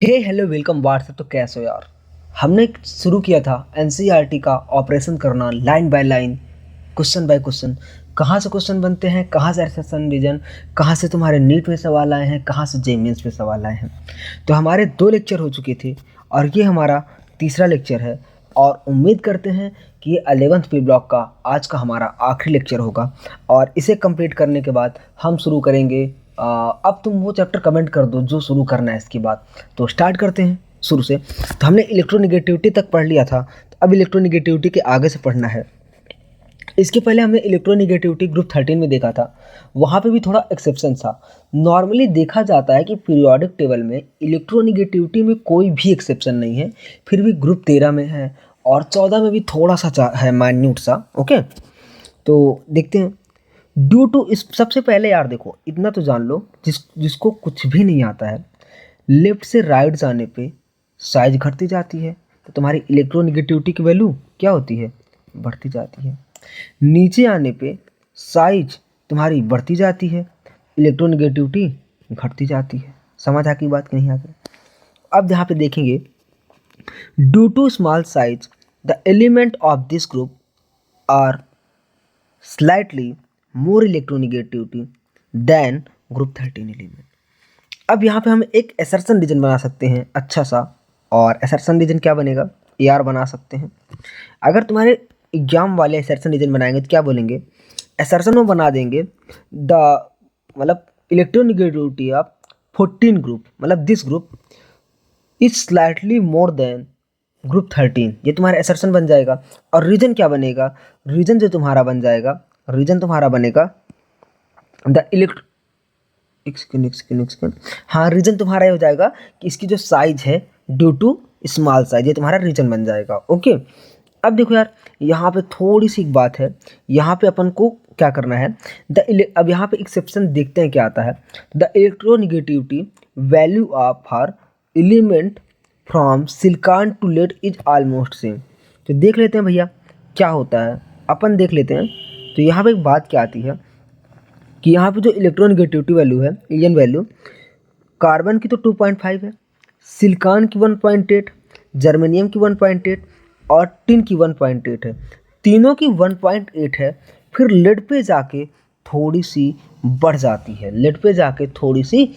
हे hello welcome WhatsApp. तो कैसे हो यार। हमने शुरू किया था एनसीईआरटी का ऑपरेशन करना line by line, question by question. कहाँ से क्वेश्चन बनते हैं, कहाँ से सेशन रीजन, कहाँ से तुम्हारे नीट में सवाल आए हैं, कहाँ से जे मेंस में सवाल आए हैं। तो हमारे 2 लेक्चर हो चुके थे और ये हमारा तीसरा लेक्चर है। और उम्मीद करते हैं कि ये 11th पी ब्लॉक का आज का हमारा आखिरी लेक्चर होगा। और इसे कंप्लीट करने के बाद हम शुरू करेंगे। अब तुम वो चैप्टर कमेंट कर दो जो शुरू करना है इसके बाद। तो स्टार्ट करते हैं शुरू से। तो हमने इलेक्ट्रोनिगेटिविटी तक पढ़ लिया था, तो अब इलेक्ट्रोनिगेटिविटी के आगे से पढ़ना है। इसके पहले हमने इलेक्ट्रोनिगेटिविटी ग्रुप 13 में देखा था। वहाँ पे भी थोड़ा एक्सेप्शन था। नॉर्मली देखा जाता है कि पीरियोडिक टेबल में इलेक्ट्रोनिगेटिविटी में कोई भी एक्सेप्शन नहीं है, फिर भी ग्रुप 13 में है और 14 में भी थोड़ा सा है, माइन्यूट सा। ओके, तो देखते हैं। ड्यू टू इस सबसे पहले यार देखो, इतना तो जान लो, जिसको कुछ भी नहीं आता है, लेफ्ट से राइट जाने पे साइज घटती जाती है, तो तुम्हारी इलेक्ट्रोनिगेटिविटी की वैल्यू क्या होती है, बढ़ती जाती है। नीचे आने पे साइज तुम्हारी बढ़ती जाती है, इलेक्ट्रोनिगेटिविटी घटती जाती है। समझ आ की बात कि नहीं आगे। अब यहाँ पे देखेंगे, due to small size the element of this group are slightly more electronegativity than group 13 element. अब यहाँ पे हम एक एसर्शन रीजन बना सकते हैं अच्छा सा। और एसर्शन रीजन क्या बनेगा, ए आर बना सकते हैं। अगर तुम्हारे एग्जाम वाले एसर्शन रीजन बनाएंगे तो क्या बोलेंगे, एसर्शन में बना देंगे द मतलब इलेक्ट्रोनिगेटिविटी ऑफ 14 ग्रुप, मतलब this group is slightly more than group 13। ये तुम्हारा एसर्शन बन जाएगा। और रीजन क्या बनेगा, रीजन जो तुम्हारा बन जाएगा, रीजन तुम्हारा बनेगा द इलेक्ट्रो हाँ, रीजन तुम्हारा ये हो जाएगा कि इसकी जो साइज है ड्यू टू स्मॉल साइज, ये तुम्हारा रीजन बन जाएगा। ओके, अब देखो यार, यहाँ पे थोड़ी सी एक बात है। यहाँ पे अपन को क्या करना है, अब यहाँ पे एक्सेप्शन देखते हैं क्या आता है। द इलेक्ट्रोनिगेटिविटी वैल्यू ऑफ हर element from silicon to lead is almost same. तो देख लेते हैं भैया क्या होता है, अपन देख लेते हैं। तो यहाँ पे एक बात क्या आती है कि यहाँ पे जो इलेक्ट्रोनिगेटिविटी वैल्यू है, एलियन वैल्यू, कार्बन की तो 2.5 है, सिलिकॉन की 1.8, जर्मेनियम की 1.8 और टिन की 1.8 है। तीनों की 1.8 है। फिर लेड पे जाके थोड़ी सी बढ़ जाती है, लेड पे जाके थोड़ी सी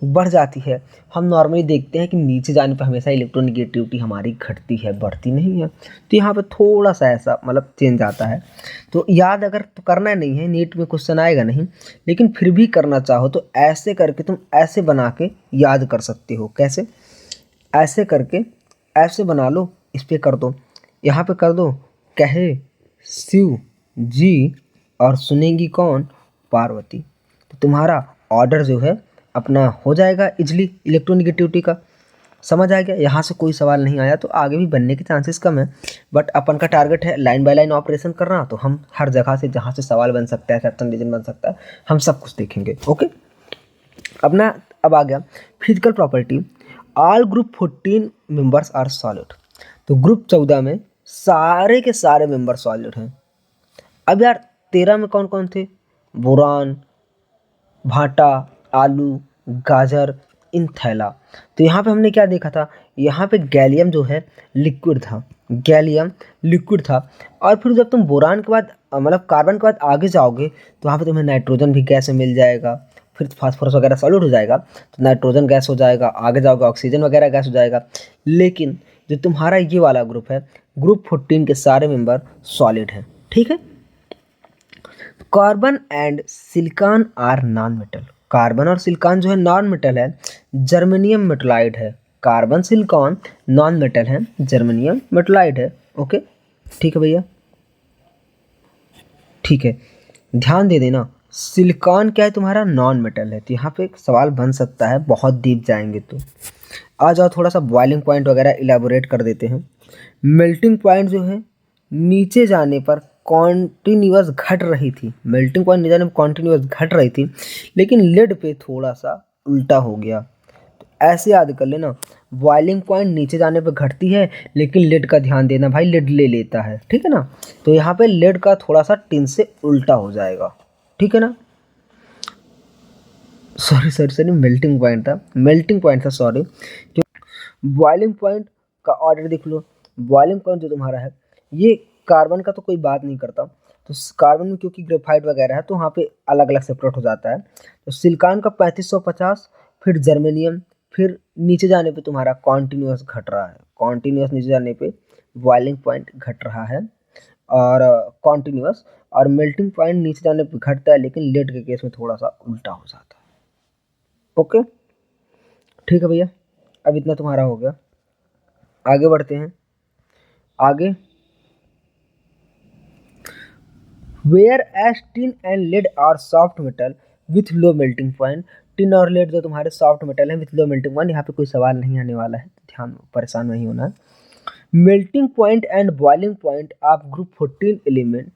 बढ़ जाती है। हम नॉर्मली देखते हैं कि नीचे जाने पर हमेशा इलेक्ट्रोनिगेटिविटी हमारी घटती है, बढ़ती नहीं है। तो यहाँ पे थोड़ा सा ऐसा मतलब चेंज आता है। तो याद अगर तो करना नहीं है, नीट में क्वेश्चन आएगा नहीं, लेकिन फिर भी करना चाहो तो ऐसे करके तुम ऐसे बना के याद कर सकते हो। कैसे, ऐसे करके ऐसे बना लो, इस पर कर दो, यहाँ पे कर दो, कहे शिव जी और सुनेंगी कौन, पार्वती। तो तुम्हारा ऑर्डर जो है अपना हो जाएगा इजली इलेक्ट्रोनिगेटिविटी का। समझ आ गया। यहाँ से कोई सवाल नहीं आया तो आगे भी बनने के चांसेस कम है, बट अपन का टारगेट है लाइन बाय लाइन ऑपरेशन करना। तो हम हर जगह से जहाँ से सवाल बन सकता है, सेक्शन रीजन बन सकता है, हम सब कुछ देखेंगे। ओके, अपना अब आ गया physical property. All group 14 members are solid. तो ग्रुप 14 में सारे के सारे मेंबर सॉलिड हैं। अब यार 13 में कौन कौन थे, बोरान, भाटा, आलू, गाजर, इन थैला। तो यहाँ पे हमने क्या देखा था, यहाँ पे गैलियम जो है लिक्विड था, गैलियम लिक्विड था। और फिर जब तुम बोरान के बाद मतलब कार्बन के बाद आगे जाओगे तो वहाँ पे तुम्हें नाइट्रोजन भी गैस में मिल जाएगा, फिर फास्फोरस वगैरह सॉलिड हो जाएगा तो नाइट्रोजन गैस हो जाएगा, आगे जाओगे ऑक्सीजन वगैरह गैस हो जाएगा। लेकिन जो तुम्हारा ये वाला ग्रुप है, ग्रुप 14 के सारे मेंबर सॉलिड हैं। ठीक है। Carbon and silicon are non metal. Carbon और सिलिकॉन जो है नॉन मेटल है, जर्मेनियम मेटलाइड है। कार्बन सिलिकॉन नॉन मेटल है, जर्मेनियम मेटलाइड है। ओके, ठीक है भैया, ठीक है। ध्यान दे देना, सिलिकॉन क्या है तुम्हारा, नॉन मेटल है। तो यहाँ पे एक सवाल बन सकता है, बहुत डीप जाएंगे तो। आ जाओ थोड़ा सा बॉइलिंग पॉइंट वगैरह इलेबोरेट कर देते हैं। मेल्टिंग पॉइंट जो है नीचे जाने पर कॉन्टिन्यूअस घट रही थी, मेल्टिंग पॉइंट नीचे जाने पर कॉन्टिन्यूअस घट रही थी, लेकिन लेड पे थोड़ा सा उल्टा हो गया। तो ऐसे याद कर लेना, बॉइलिंग पॉइंट नीचे जाने पर घटती है, लेकिन लेड का ध्यान देना भाई, लेड ले लेता है। ठीक है ना। तो यहाँ पे लेड का थोड़ा सा टिन से उल्टा हो जाएगा। ठीक है ना, सॉरी मेल्टिंग पॉइंट था, सॉरी। बॉइलिंग पॉइंट का ऑर्डर देख लो। बॉइलिंग पॉइंट जो तुम्हारा है, ये कार्बन का तो कोई बात नहीं करता, तो कार्बन में क्योंकि ग्रेफाइट वगैरह है तो वहाँ पे अलग अलग सेपरेट हो जाता है। तो सिलिकॉन का 3550, फिर जर्मेनियम, फिर नीचे जाने पे तुम्हारा कॉन्टिन्यूस घट रहा है, कॉन्टिन्यूस नीचे जाने पे बॉइलिंग पॉइंट घट रहा है और कॉन्टिन्यूस, और मेल्टिंग पॉइंट नीचे जाने पे घटता है, लेकिन लेड के केस में थोड़ा सा उल्टा हो जाता है। ओके, ठीक है भैया, अब इतना तुम्हारा हो गया। आगे बढ़ते हैं। आगे, whereas tin and lead are soft metal with low melting point. Tin और लेड जो तुम्हारे सॉफ्ट मेटल है विथ लो मेल्टिंग पॉइंट, यहाँ पे कोई सवाल नहीं आने वाला है, ध्यान परेशान नहीं होना है। Melting point and boiling point of group 14 element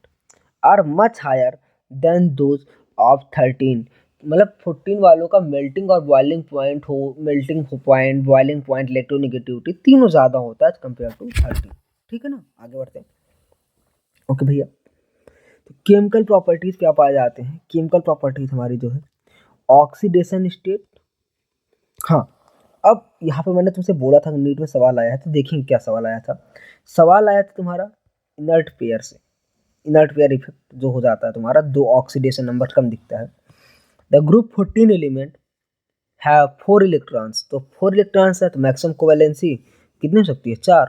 are much higher than those of 13। मतलब 14 वालों का मेल्टिंग और बॉइलिंग पॉइंट हो, melting point, boiling point, electronegativity तीनों ज़्यादा होता है कंपेयर टू 13। ठीक है ना, आगे बढ़ते हैं। ओके भैया, तो केमिकल प्रॉपर्टीज क्या पाए जाते हैं? केमिकल प्रॉपर्टीज हमारी जो है, ऑक्सीडेशन स्टेट। हाँ, अब यहाँ पे मैंने तुमसे बोला था नीट में सवाल आया है, तो देखेंगे क्या सवाल आया था। सवाल आया था तुम्हारा इनर्ट पेयर से, इनर्ट पेयर इफेक्ट जो हो जाता है तुम्हारा, दो ऑक्सीडेशन नंबर कम दिखता है। The group 14 element have 4 electrons, तो 4 इलेक्ट्रॉन्स है तो मैक्सिमम कोवेलेंसी कितनी हो सकती है? 4।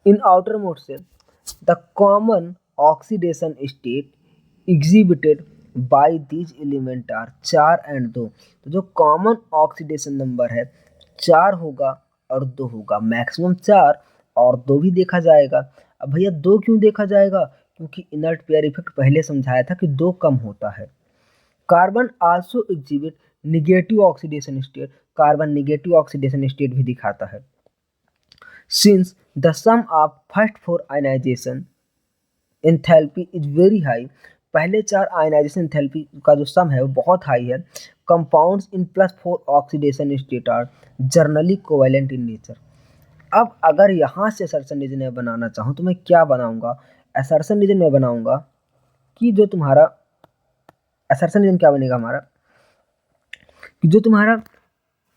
इन आउटर मोड से the common oxidation state exhibited by these element are 4 and 2। तो जो कॉमन ऑक्सीडेशन नंबर है 4 होगा और 2 होगा, मैक्सिमम 4 और 2 भी देखा जाएगा। अब भैया 2 क्यों देखा जाएगा? क्योंकि इनर्ट पेयर इफेक्ट पहले समझाया था कि 2 कम होता है। Carbon also exhibit negative oxidation state, carbon negative oxidation state भी दिखाता है। Since the sum of first 4 ionization enthalpy is very high, पहले 4 आयनाइजेशन एंथैल्पी का जो सम है वो बहुत हाई है। Compounds in +4 oxidation state are generally covalent in nature. अब अगर यहाँ से असर्शन रीजन में बनाना चाहूँ तो मैं क्या बनाऊंगा? असर्शन रीजन में बनाऊंगा कि जो तुम्हारा असर्शन रीजन क्या बनेगा हमारा, कि जो तुम्हारा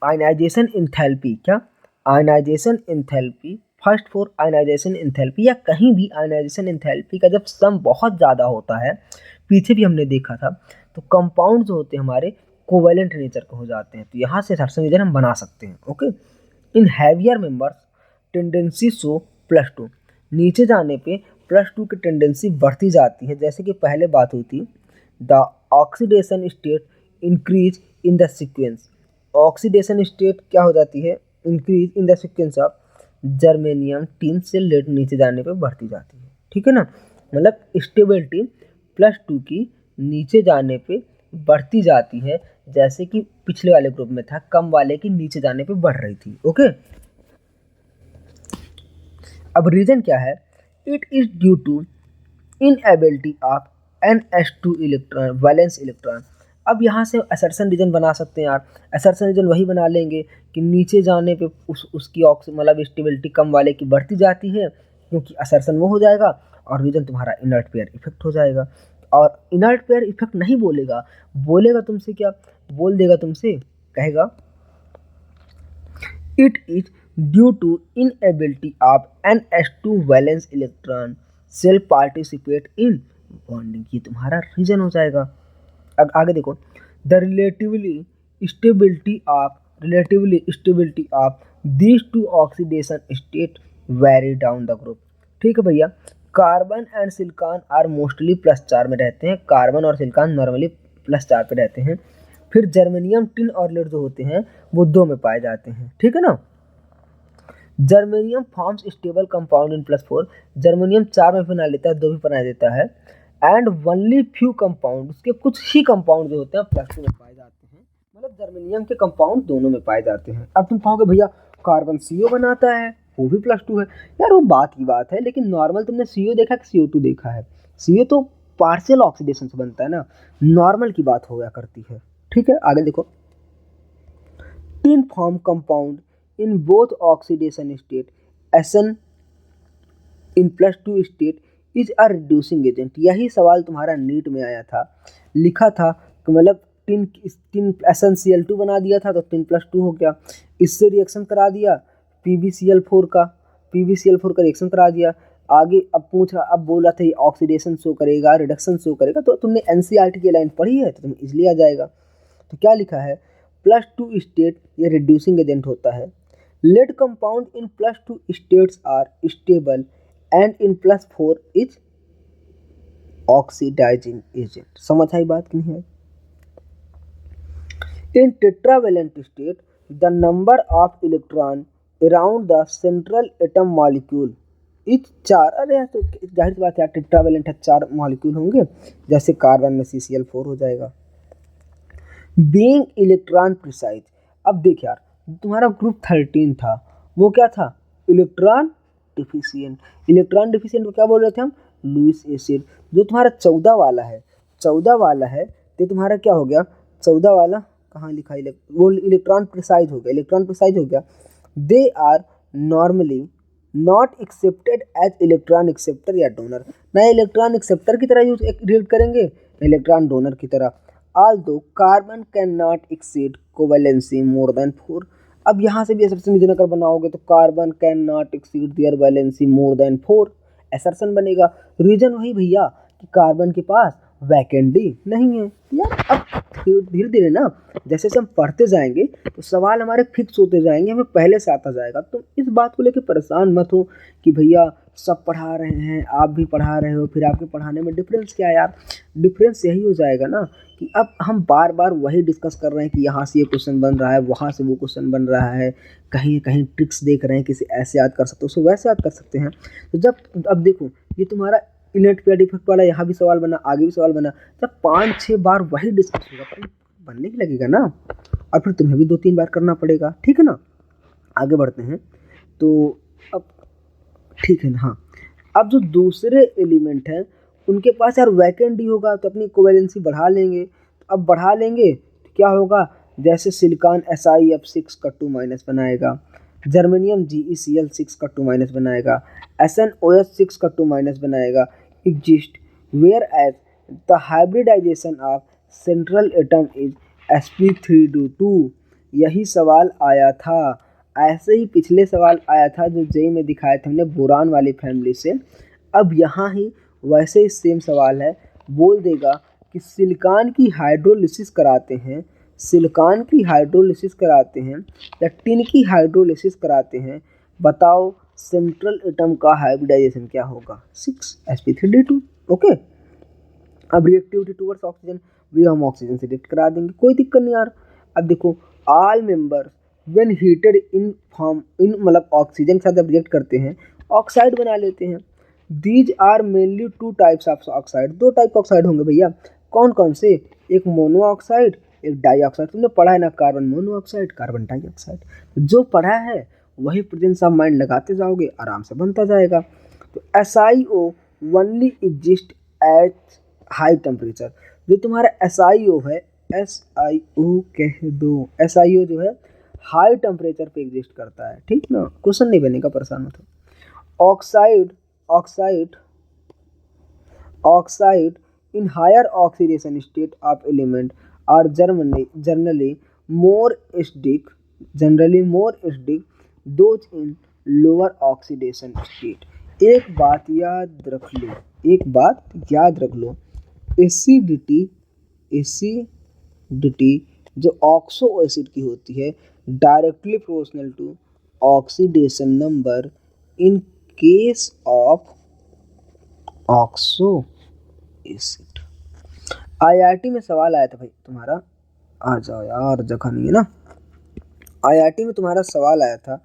आयनाइजेशन एंथैल्पी, क्या ionization enthalpy, first 4 ionization enthalpy या कहीं भी आयनाइजेशन एंथैल्पी का जब सम बहुत ज़्यादा होता है, पीछे भी हमने देखा था, तो कंपाउंड जो होते हैं हमारे कोवेलेंट नेचर के हो जाते हैं। तो यहाँ से असर्शन रीजन हम बना सकते हैं। ओके, इन हैवियर मेंबर्स टेंडेंसी शो +2, नीचे जाने पे +2 की टेंडेंसी बढ़ती जाती है। जैसे कि पहले बात हुई थी, the oxidation state increase in the sequence, oxidation state क्या हो जाती है? Increase in the sequence of germanium tin से लेड नीचे जाने पे बढ़ती जाती है। ठीक है ना, मतलब स्टेबिलिटी +2 की नीचे जाने पे बढ़ती जाती है, जैसे कि पिछले वाले ग्रुप में था, कम वाले की नीचे जाने पे बढ़ रही थी। ओके, अब रीजन क्या है? It is due to inability of NH2 electron, valence electron. अब यहाँ से असर्शन रीजन बना सकते हैं यार। असर्शन रीजन वही बना लेंगे कि नीचे जाने पे उसकी मतलब स्टेबिलिटी कम वाले की बढ़ती जाती है, क्योंकि असर्शन वो हो जाएगा और रीजन तुम्हारा इनर्ट पेयर इफेक्ट हो जाएगा। और इनर्ट पेयर इफेक्ट नहीं बोलेगा, बोलेगा तुमसे क्या बोल देगा? तुमसे कहेगा it is due to inability of NH2 valence electron shell participate in bonding, ये तुम्हारा रीजन हो जाएगा। अब आगे देखो, the relatively stability of these 2 oxidation state very down the group. ठीक है भैया, carbon and silicon are mostly +4 में रहते हैं, कार्बन और सिलिकॉन नॉर्मली +4 पे रहते हैं। फिर जर्मेनियम, टिन और लेड जो होते हैं वो 2 में पाए जाते हैं। ठीक है ना, germanium forms stable compound in +4, germanium 4 में बना लेता है, 2 भी बना देता है। एंड ओनली फ्यू कंपाउंड, उसके कुछ ही कंपाउंड जो होते हैं +2 में पाए जाते हैं, मतलब जर्मेनियम के कंपाउंड दोनों में पाए जाते हैं। अब तुम कहोगे भैया कार्बन CO बनाता है वो भी +2 है, यार वो बात की बात है, लेकिन नॉर्मल तुमने CO देखा कि CO2 देखा है? CO तो पार्शियल ऑक्सीडेशन से बनता है ना, नॉर्मल की बात हो गया करती है। ठीक है, आगे देखो, tin form compound in both oxidation state, SN in +2 state is a reducing agent. यही सवाल तुम्हारा नीट में आया था, लिखा था कि मतलब टिन SnCl2 बना दिया था तो टिन +2 हो गया, इससे रिएक्शन करा दिया, PbCl4 का रिएक्शन करा दिया। आगे अब पूछ रहा, अब बोला था ये ऑक्सीडेशन शो करेगा, रिडक्शन शो करेगा, तो तुमने NCERT की लाइन पढ़ी है तो तुम्हें इजली आ जाएगा। तो क्या लिखा है, +2 स्टेट ये रिड्यूसिंग एजेंट होता है। Lead compound in +2 states are stable and in +4 is oxidising agent. समझ आई बात कि नहीं है? In tetravalent state the number of electron around the central atom molecule is 4। अरे यार, तो जाहिर सी बात है, टेट्रावेलेंट है, 4 मॉलिक्यूल होंगे, जैसे कार्बन में CCl4 हो जाएगा। बीइंग इलेक्ट्रॉन प्रिसाइज, अब देख यार, तुम्हारा ग्रुप 13 था, वो क्या था, इलेक्ट्रॉन डिफिशिएंट। इलेक्ट्रॉन डिफिशिएंट को क्या बोल रहे थे हम, लुईस एसिड। जो तुम्हारा 14 वाला है तो तुम्हारा क्या हो गया, 14 वाला कहाँ लिखा है, वो इलेक्ट्रॉन प्रिसाइज हो गया। They are normally not accepted as electron acceptor या डोनर, ना इलेक्ट्रॉन एक्सेप्टर की तरह यूज रीड करेंगे, इलेक्ट्रॉन डोनर की तरह। Although carbon cannot exceed covalency more than 4। अब यहाँ से भी असर्शन विजन अगर बनाओगे तो carbon can not exceed their valency more than 4 assertion बनेगा। रीजन वही भैया कि कार्बन के पास वैकेंडी नहीं है यार। अब धीरे धीरे ना जैसे हम पढ़ते जाएंगे तो सवाल हमारे फिक्स होते जाएंगे, हमें पहले से आता जाएगा। तो इस बात को लेकर परेशान मत हो कि भैया सब पढ़ा रहे हैं, आप भी पढ़ा रहे हो, फिर आपके पढ़ाने में डिफरेंस क्या है यार। डिफरेंस यही हो जाएगा ना कि अब हम बार बार वही डिस्कस कर रहे हैं कि यहाँ से ये क्वेश्चन बन रहा है, वहाँ से वो क्वेश्चन बन रहा है, कहीं कहीं ट्रिक्स देख रहे हैं, किसी ऐसे याद कर सकते हो, उसे वैसे याद कर सकते हैं। तो जब अब देखो ये तुम्हारा इनर्ट पेयर डिफेक्ट वाला यहाँ भी सवाल बना, आगे भी सवाल बना, जब 5-6 बार वही डिस्कस होगा तो बनने ही लगेगा ना, और फिर तुम्हें भी 2-3 बार करना पड़ेगा, ठीक है ना। आगे बढ़ते हैं तो अब ठीक है ना। हाँ, अब जो दूसरे एलिमेंट हैं उनके पास यार वैकेंट डी होगा तो अपनी कोवेलेंसी बढ़ा लेंगे। तो अब बढ़ा लेंगे तो क्या होगा, जैसे सिलिकॉन SiF6 का 2- बनाएगा, जर्मेनियम GeCl6 का 2- बनाएगा, SnOH6 का 2- बनाएगा, exist whereas the hybridization of central atom is sp3 यही सवाल आया था। ऐसे ही पिछले सवाल आया था जो जेई में दिखाए थे हमने बोरान वाली फैमिली से। अब यहाँ ही वैसे ही सेम सवाल है, बोल देगा कि सिलिकॉन की हाइड्रोलिसिस कराते हैं, या टिन की हाइड्रोलिसिस कराते हैं, बताओ सेंट्रल एटम का हाइब्रिडाइजेशन क्या होगा, 6sp3 ओके। अब रिएक्टिविटी टुवर्ड्स ऑक्सीजन भी हम ऑक्सीजन से रिएक्ट करा देंगे, कोई दिक्कत नहीं यार। अब देखो all members when heated in मतलब ऑक्सीजन के साथ जब रिएक्ट करते हैं ऑक्साइड बना लेते हैं। These are mainly 2 types of oxide, 2 type का ऑक्साइड होंगे भैया। कौन कौन से, एक मोनो ऑक्साइड, एक डाइऑक्साइड। तुमने पढ़ा है ना, कार्बन मोनोऑक्साइड, कार्बन डाइऑक्साइड। जो पढ़ा है वही प्रेजेंस ऑफ माइंड लगाते जाओगे, आराम से बनता जाएगा। तो SiO only exist at high temperature. जो तुम्हारा SiO है, SiO कह दो, SiO जो है हाई टेम्परेचर पे एग्जिस्ट करता है, ठीक ना। क्वेश्चन नहीं बनेगा, परेशान मत हो। Oxide in higher oxidation state of element are generally more acidic those in lower oxidation state। एक बात याद रख लो, एसिडिटी जो ऑक्सो एसिड की होती है directly proportional to oxidation number in case of oxo acid. IIT में सवाल आया था भाई तुम्हारा, आ जाओ यार जगह नहीं है ना। IIT में तुम्हारा सवाल आया था,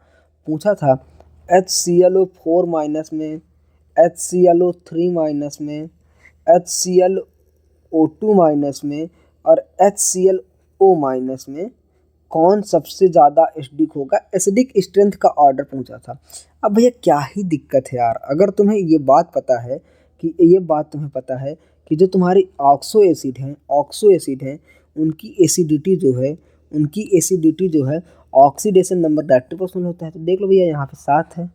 पूछा था HClO4- में, HClO3- में, HClO2- में और HClO- में कौन सबसे ज़्यादा एसिडिक होगा, एसिडिक स्ट्रेंथ का ऑर्डर पूछा था। अब भैया क्या ही दिक्कत है यार, अगर तुम्हें ये बात पता है कि जो तुम्हारी ऑक्सो एसिड हैं उनकी एसिडिटी जो है ऑक्सीडेशन नंबर डायरेक्टली प्रोपोर्शनल होता है। तो देख लो भैया, यहाँ पे 7 है,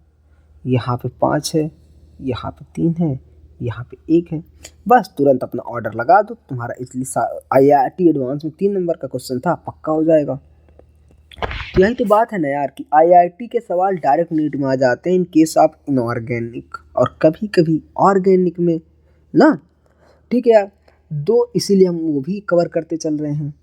यहाँ पे 5 है, यहाँ पे 3 है, यहाँ पे 1 है। बस तुरंत अपना ऑर्डर लगा दो, तुम्हारा इसलिए IIT एडवांस में 3 नंबर का क्वेश्चन था, पक्का हो जाएगा। तो यही तो बात है ना यार कि आईआईटी के सवाल डायरेक्ट नीट में आ जाते हैं इन केस ऑफ इनऑर्गेनिक और कभी कभी ऑर्गेनिक में ना। ठीक है यार, दो इसीलिए हम वो भी कवर करते चल रहे हैं।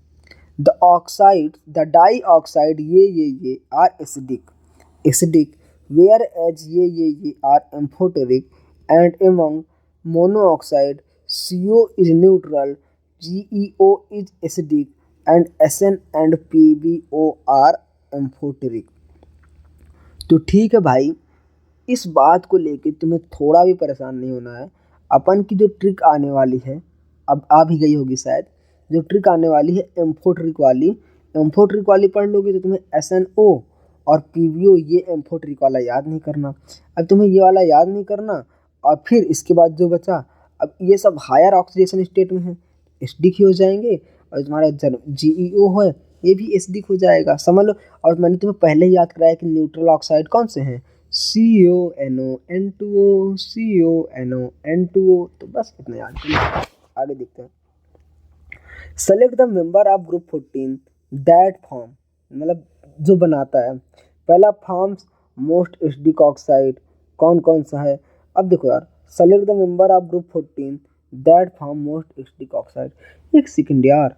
The oxide the dioxide ये आर एसिडिक वेयर एज ये are amphoteric and among monoxide CO is neutral, GeO is acidic and SN and PbO are amphoteric. तो ठीक है भाई, इस बात को लेके तुम्हें थोड़ा भी परेशान नहीं होना है। अपन की जो ट्रिक आने वाली है, अब आ भी गई होगी शायद, जो ट्रिक आने वाली है एम्फोट्रिक वाली पढ़ लोगे तो तुम्हें SNO और PbO ये एम्फोट्रिक वाला याद नहीं करना। अब तुम्हें ये वाला याद नहीं करना और फिर इसके बाद जो बचा, अब ये सब हायर ऑक्सीडेशन स्टेट में है, एसिडिक ही हो जाएंगे और तुम्हारा GeO है ये भी एसिडिक हो जाएगा, समझ लो। और मैंने तुम्हें पहले ही याद कराया कि न्यूट्रल ऑक्साइड कौन से हैं, CONO N2O। तो बस इतना याद करिए, आगे देखते हैं। Select the member of group 14 that form, मतलब जो बनाता है, पहला फॉर्म्स मोस्ट एसिडिक ऑक्साइड, कौन कौन सा है। अब देखो यार, select the member of group 14 that form most acidic oxide. एक सेकंड यार,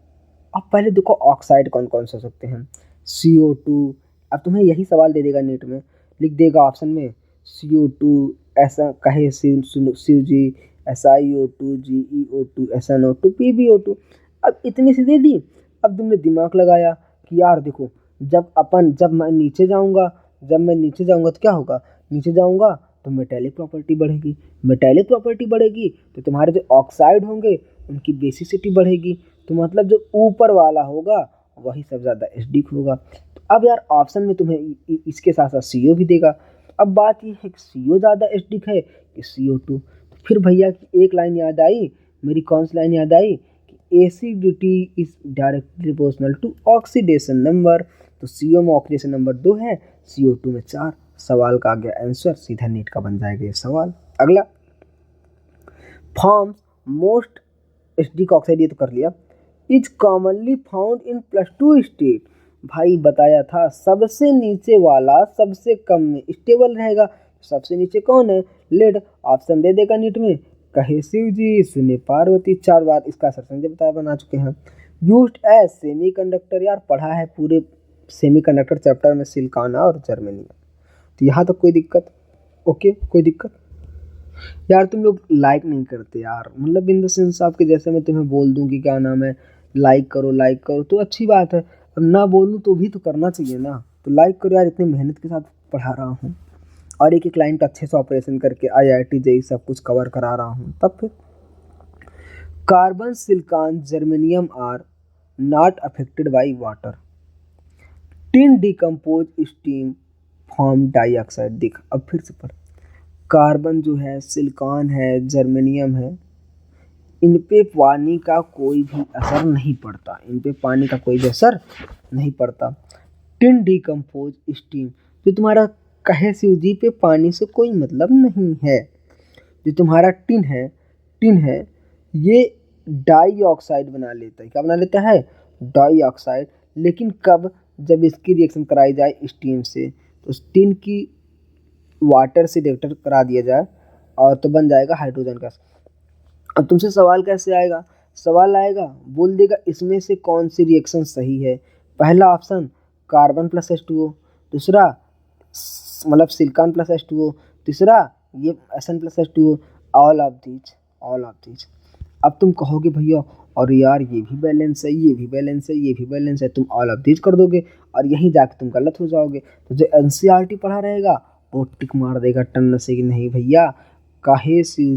अब पहले देखो ऑक्साइड कौन कौन से हो सकते हैं, CO2। अब तुम्हें यही सवाल दे देगा नीट में, लिख देगा ऑप्शन में CO2 ऐसा कहे CuG, SiO2, GeO2, SnO2, PbO2। अब इतनी सी दे दी। अब तुमने दिमाग लगाया कि यार देखो, जब मैं नीचे जाऊंगा तो क्या होगा, नीचे जाऊंगा तो मेटेलिक प्रॉपर्टी बढ़ेगी तो तुम्हारे जो ऑक्साइड होंगे उनकी बेसिसिटी बढ़ेगी, तो मतलब जो ऊपर वाला होगा वही सब ज़्यादा एसिडिक होगा। तो अब यार ऑप्शन में तुम्हें इसके साथ साथ CO भी देगा। अब बात ये है कि CO ज़्यादा एसिडिक है कि CO2। तो फिर भैया की एक लाइन याद आई, मेरी कौन सी लाइन याद आई कि acidity is directly proportional to oxidation number. तो CO में ऑक्सीडेशन नंबर 2 है, CO2 में 4। सवाल का आ गया आंसर, सीधा नीट का बन जाएगा ये सवाल। अगला, फॉर्म्स मोस्ट एसिडिक ऑक्साइड, ये तो कर लिया। Is commonly found in +2 state, भाई बताया था सबसे नीचे वाला सबसे कम में स्टेबल रहेगा। सबसे नीचे कौन है, लेड। ऑप्शन दे देगा नीट में, कहे शिव जी सुने पार्वती। 4 बार इसका आंसर संजय बताया बना चुके हैं। यूज्ड एज सेमीकंडक्टर, यार पढ़ा है पूरे सेमीकंडक्टर चैप्टर में सिलिकॉन और जर्मेनियम। तो यहाँ तक कोई दिक्कत, ओके कोई दिक्कत। यार तुम लोग लाइक नहीं करते यार, मतलब इन द सेंस आपके जैसे मैं तुम्हें बोल दूं कि क्या नाम है लाइक करो तो अच्छी बात है, अब ना बोलूं तो भी तो करना चाहिए ना। तो लाइक करो यार, इतनी मेहनत के साथ पढ़ा रहा हूँ और एक एक लाइन का अच्छे से ऑपरेशन करके IIT JEE सब कुछ कवर करा रहा हूँ। तब फिर carbon silicon germanium are not affected by water, tin decompose steam form dioxide. देख अब फिर से पढ़, कार्बन जो है, सिलिकॉन है, जर्मेनियम है, इन पे पानी का कोई भी असर नहीं पड़ता, टिन डिकम्पोज स्टीम, जो तुम्हारा कहे सूजी पे पानी से कोई मतलब नहीं है। जो तुम्हारा टिन है ये डाइऑक्साइड बना लेता है, क्या बना लेता है, डाइऑक्साइड। लेकिन कब, जब इसकी रिएक्शन कराई जाए स्टीम से, तो टिन की वाटर से रिएक्टर करा दिया जाए और तो बन जाएगा हाइड्रोजन गैस। अब तुमसे सवाल कैसे आएगा, सवाल आएगा बोल देगा इसमें से कौन सी रिएक्शन सही है। पहला ऑप्शन कार्बन प्लस H2O, दूसरा मतलब सिलिकॉन प्लस H2O, तीसरा ये SN plus H2O, all of these. अब तुम कहोगे भैया और यार ये भी बैलेंस है, तुम ऑल ऑफ दीज कर दोगे और यहीं जाके तुम गलत हो जाओगे। तो जो NCERT पढ़ा रहेगा वो टिक मार देगा टन से कि नहीं भैया, काहे शिव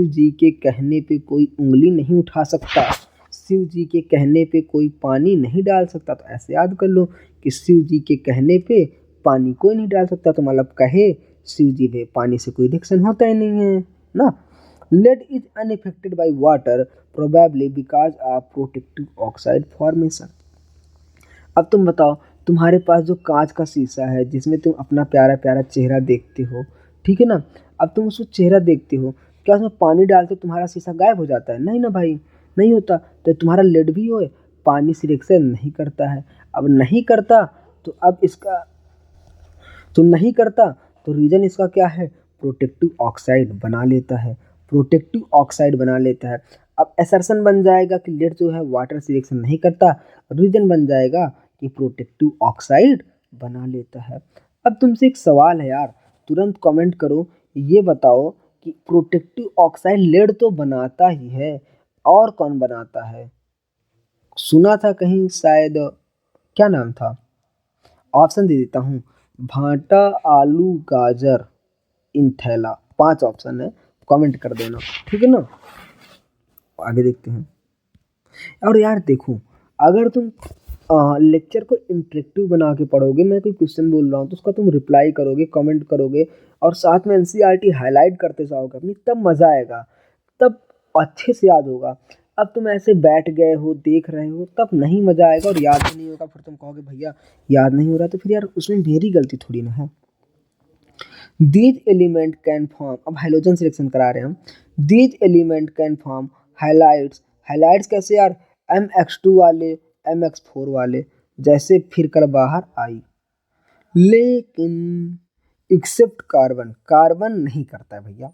जी के कहने पे कोई उंगली नहीं उठा सकता, शिव जी के कहने पे कोई पानी नहीं डाल सकता। तो ऐसे याद कर लो कि शिव जी के कहने पे पानी कोई नहीं डाल सकता, तो मतलब कहे शिव जी में पानी से कोई रिएक्शन होता ही नहीं है ना। Lead is unaffected by water probably because of protective oxide formation. अब तुम बताओ, तुम्हारे पास जो कांच का शीशा है जिसमें तुम अपना प्यारा प्यारा चेहरा देखते हो, ठीक है ना। अब तुम उसको चेहरा देखते हो, क्या उसमें पानी डालते तुम्हारा शीशा गायब हो जाता है, नहीं ना भाई, नहीं होता। तो तुम्हारा लेड भी हो पानी से रिएक्शन नहीं करता है। अब नहीं करता तो अब इसका तो नहीं करता, तो रीजन इसका क्या है, प्रोटेक्टिव ऑक्साइड बना लेता है, प्रोटेक्टिव ऑक्साइड बना लेता है। अब असर्शन बन जाएगा कि लेड जो है वाटर से रिएक्शन नहीं करता, रीजन बन जाएगा कि प्रोटेक्टिव ऑक्साइड बना लेता है। अब तुमसे एक सवाल है यार, तुरंत कमेंट करो, ये बताओ कि प्रोटेक्टिव ऑक्साइड लेड तो बनाता ही है, और कौन बनाता है? सुना था कहीं शायद, क्या नाम था, ऑप्शन दे देता हूँ, भांटा, आलू, गाजर, इंथैला, 5 ऑप्शन है, कमेंट कर देना, ठीक है ना। आगे देखते हैं। और यार देखो, अगर तुम लेक्चर को इंटरेक्टिव बना के पढ़ोगे, मैं कोई क्वेश्चन बोल रहा हूँ तो उसका तुम रिप्लाई करोगे, कमेंट करोगे, और साथ में एनसीईआरटी हाईलाइट करते जाओगे अपनी, तब मज़ा आएगा, तब अच्छे से याद होगा। अब तुम ऐसे बैठ गए हो, देख रहे हो, तब नहीं मज़ा आएगा और याद भी नहीं होगा, फिर तुम कहोगे भैया याद नहीं हो रहा, तो फिर यार उसमें मेरी गलती थोड़ी ना है। दीज एलिमेंट कैन फॉर्म, अब हाइड्रोजन सिलेक्शन करा रहे हैं हम, these element can form highlights, highlights कैसे यार, MX2 वाले, MX4 वाले, जैसे फिर कर बाहर आई, लेकिन एक्सेप्ट कार्बन, कार्बन नहीं करता है भैया।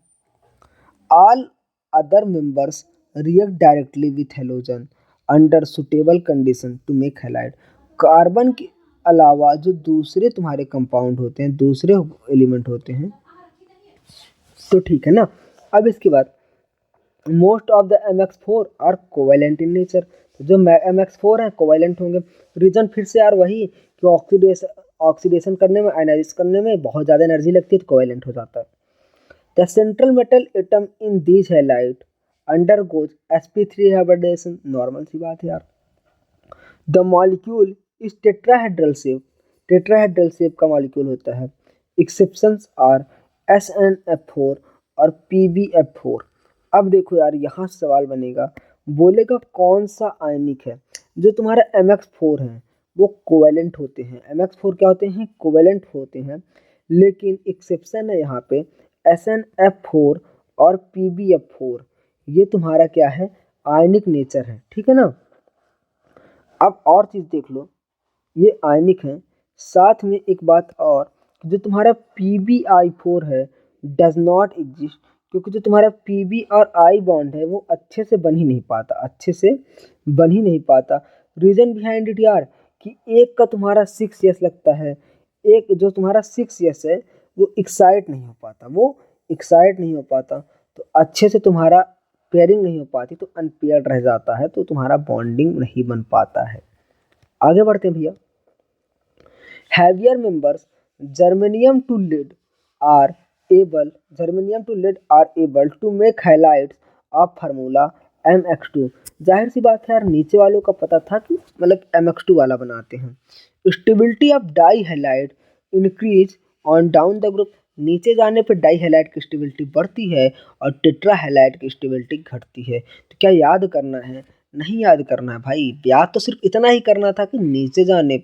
All other members react directly with halogen under suitable condition to make halide. Carbon के अलावा जो दूसरे तुम्हारे कंपाउंड होते हैं, दूसरे एलिमेंट होते हैं, तो ठीक है ना। अब इसके बाद most of the MX4 are covalent in nature, जो MX4 हैं कोवेलेंट होंगे। रीजन फिर से यार वही कि ऑक्सीडेशन करने में, आयनाइज करने में बहुत ज़्यादा एनर्जी लगती है, तो कोवेलेंट हो जाता है। The central metal atom in this halide undergoes sp3 hybridisation, normal सी बात है यार। The molecule is tetrahedral shape, tetrahedral shape का मॉलिक्यूल होता है। एक्सेप्शंस आर SnF4 और PbF4। अब देखो यार, यहाँ से सवाल बनेगा, बोलेगा कौन सा आयनिक है, जो तुम्हारा MX4 है वो कोवेलेंट होते हैं, MX4 क्या होते हैं, कोवेलेंट होते हैं, लेकिन एक्सेप्शन है यहाँ पे SnF4 और PbF4, ये तुम्हारा क्या है, आयनिक नेचर है, ठीक है ना। अब और चीज़ देख लो, ये आयनिक हैं, साथ में एक बात और, जो तुम्हारा PbI4 है डज नॉट एग्जिस्ट, क्योंकि जो तुम्हारा Pb और I बॉन्ड है वो अच्छे से बन ही नहीं पाता, अच्छे से बन ही नहीं पाता। रीज़न बिहाइंड इट यार, कि एक का तुम्हारा 6s लगता है, एक जो तुम्हारा 6s है वो एक्साइट नहीं हो पाता, वो एक्साइट नहीं हो पाता, तो अच्छे से तुम्हारा पेयरिंग नहीं हो पाती, तो अनपेयर्ड रह जाता है, तो तुम्हारा बॉन्डिंग नहीं बन पाता है। आगे बढ़ते हैं भैया। Heavier members germanium to lead are able to make halides of formula MX2। जाहिर सी बात है यार, नीचे वालों का पता था कि मतलब MX2 वाला बनाते हैं। Stability of dihalide increase on down the group, नीचे जाने पर डाई हैलाइड की स्टेबिलिटी बढ़ती है और टेट्रा हैलाइड की स्टेबिलिटी घटती है। तो क्या याद करना है, नहीं याद करना है भाई, याद तो सिर्फ इतना ही करना था कि नीचे जाने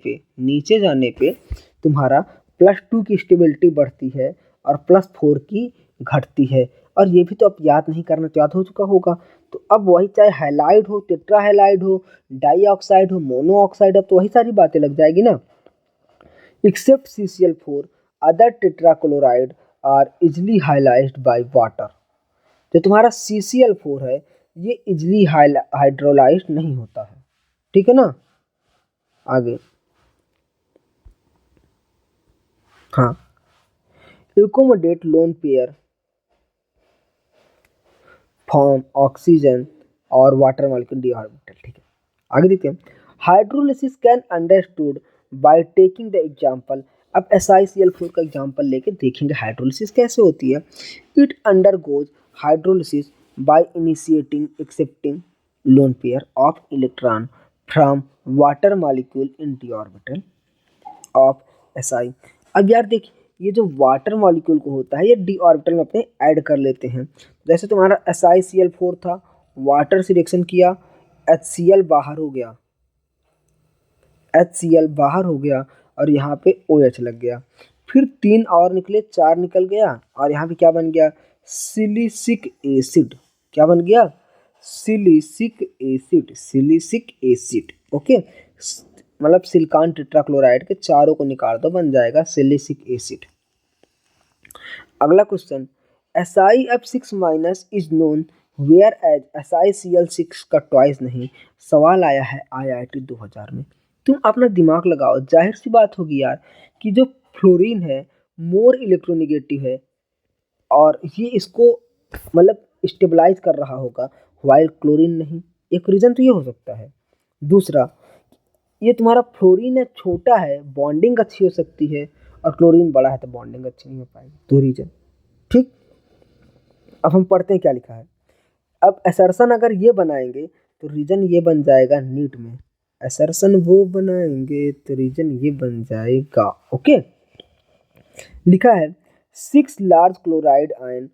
पे तुम्हारा +2 की स्टेबिलिटी बढ़ती है और +4 की घटती है, और ये भी तो अब याद नहीं करना, तो याद हो चुका होगा। तो अब वही चाहे हैलाइड हो, टेट्रा हैलाइड हो, डाई ऑक्साइड हो, मोनो ऑक्साइड हो, तो वही सारी बातें लग जाएगी ना। Except CCl4 other tetrachloride are easily hydrolysed by water, जो तुम्हारा CCl4 है ये इजली हाइड्रोलाइज्ड नहीं होता है, ठीक है ना। आगे, हाँ, accommodate lone pair form oxygen और वाटर मॉलिक्यूल डी ऑर्बिटल, ठीक है। आगे देखते हैं। Hydrolysis can understood by taking the example, अब SiCl4 का एग्जांपल लेके देखेंगे हाइड्रोलिसिस कैसे होती है। It undergoes hydrolysis by initiating accepting lone pair of electron from water molecule in D orbital of Si। अब यार देखिए, ये जो वाटर मॉलिक्यूल को होता है ये डी ऑर्बिटल में अपने ऐड कर लेते हैं। जैसे तुम्हारा SiCl4 था, वाटर से रिएक्शन किया, HCl बाहर हो गया, HCl बाहर हो गया और यहाँ पे OH लग गया, फिर 3 और निकले, 4 निकल गया, और यहाँ पे क्या बन गया, सिलिसिक एसिड, क्या बन गया, silicic acid, silicic acid, okay. मतलब सिलिकॉन टेट्राक्लोराइड के चारों को निकाल दो, बन जाएगा सिलिसिक एसिड। अगला question, SiF6- is known whereas SiCl6 का ट्वाइस नहीं। सवाल आया है IIT 2000 में। तुम अपना दिमाग लगाओ, जाहिर सी बात होगी यार कि जो फ्लोरीन है मोर इलेक्ट्रोनिगेटिव है और ये इसको मतलब स्टेबलाइज कर रहा होगा, वाइल क्लोरीन नहीं। एक रीज़न तो ये हो सकता है। दूसरा, ये तुम्हारा फ्लोरीन है छोटा है, बॉन्डिंग अच्छी हो सकती है, और क्लोरीन बड़ा है तो बॉन्डिंग अच्छी नहीं हो पाएगी। दो रीजन, ठीक। अब हम पढ़ते हैं क्या लिखा है। अब असर्शन अगर ये बनाएंगे तो रीजन ये बन जाएगा नीट में, असर्शन वो बनाएंगे तो रीजन ये बन जाएगा। ओके, लिखा है 6 large chloride ion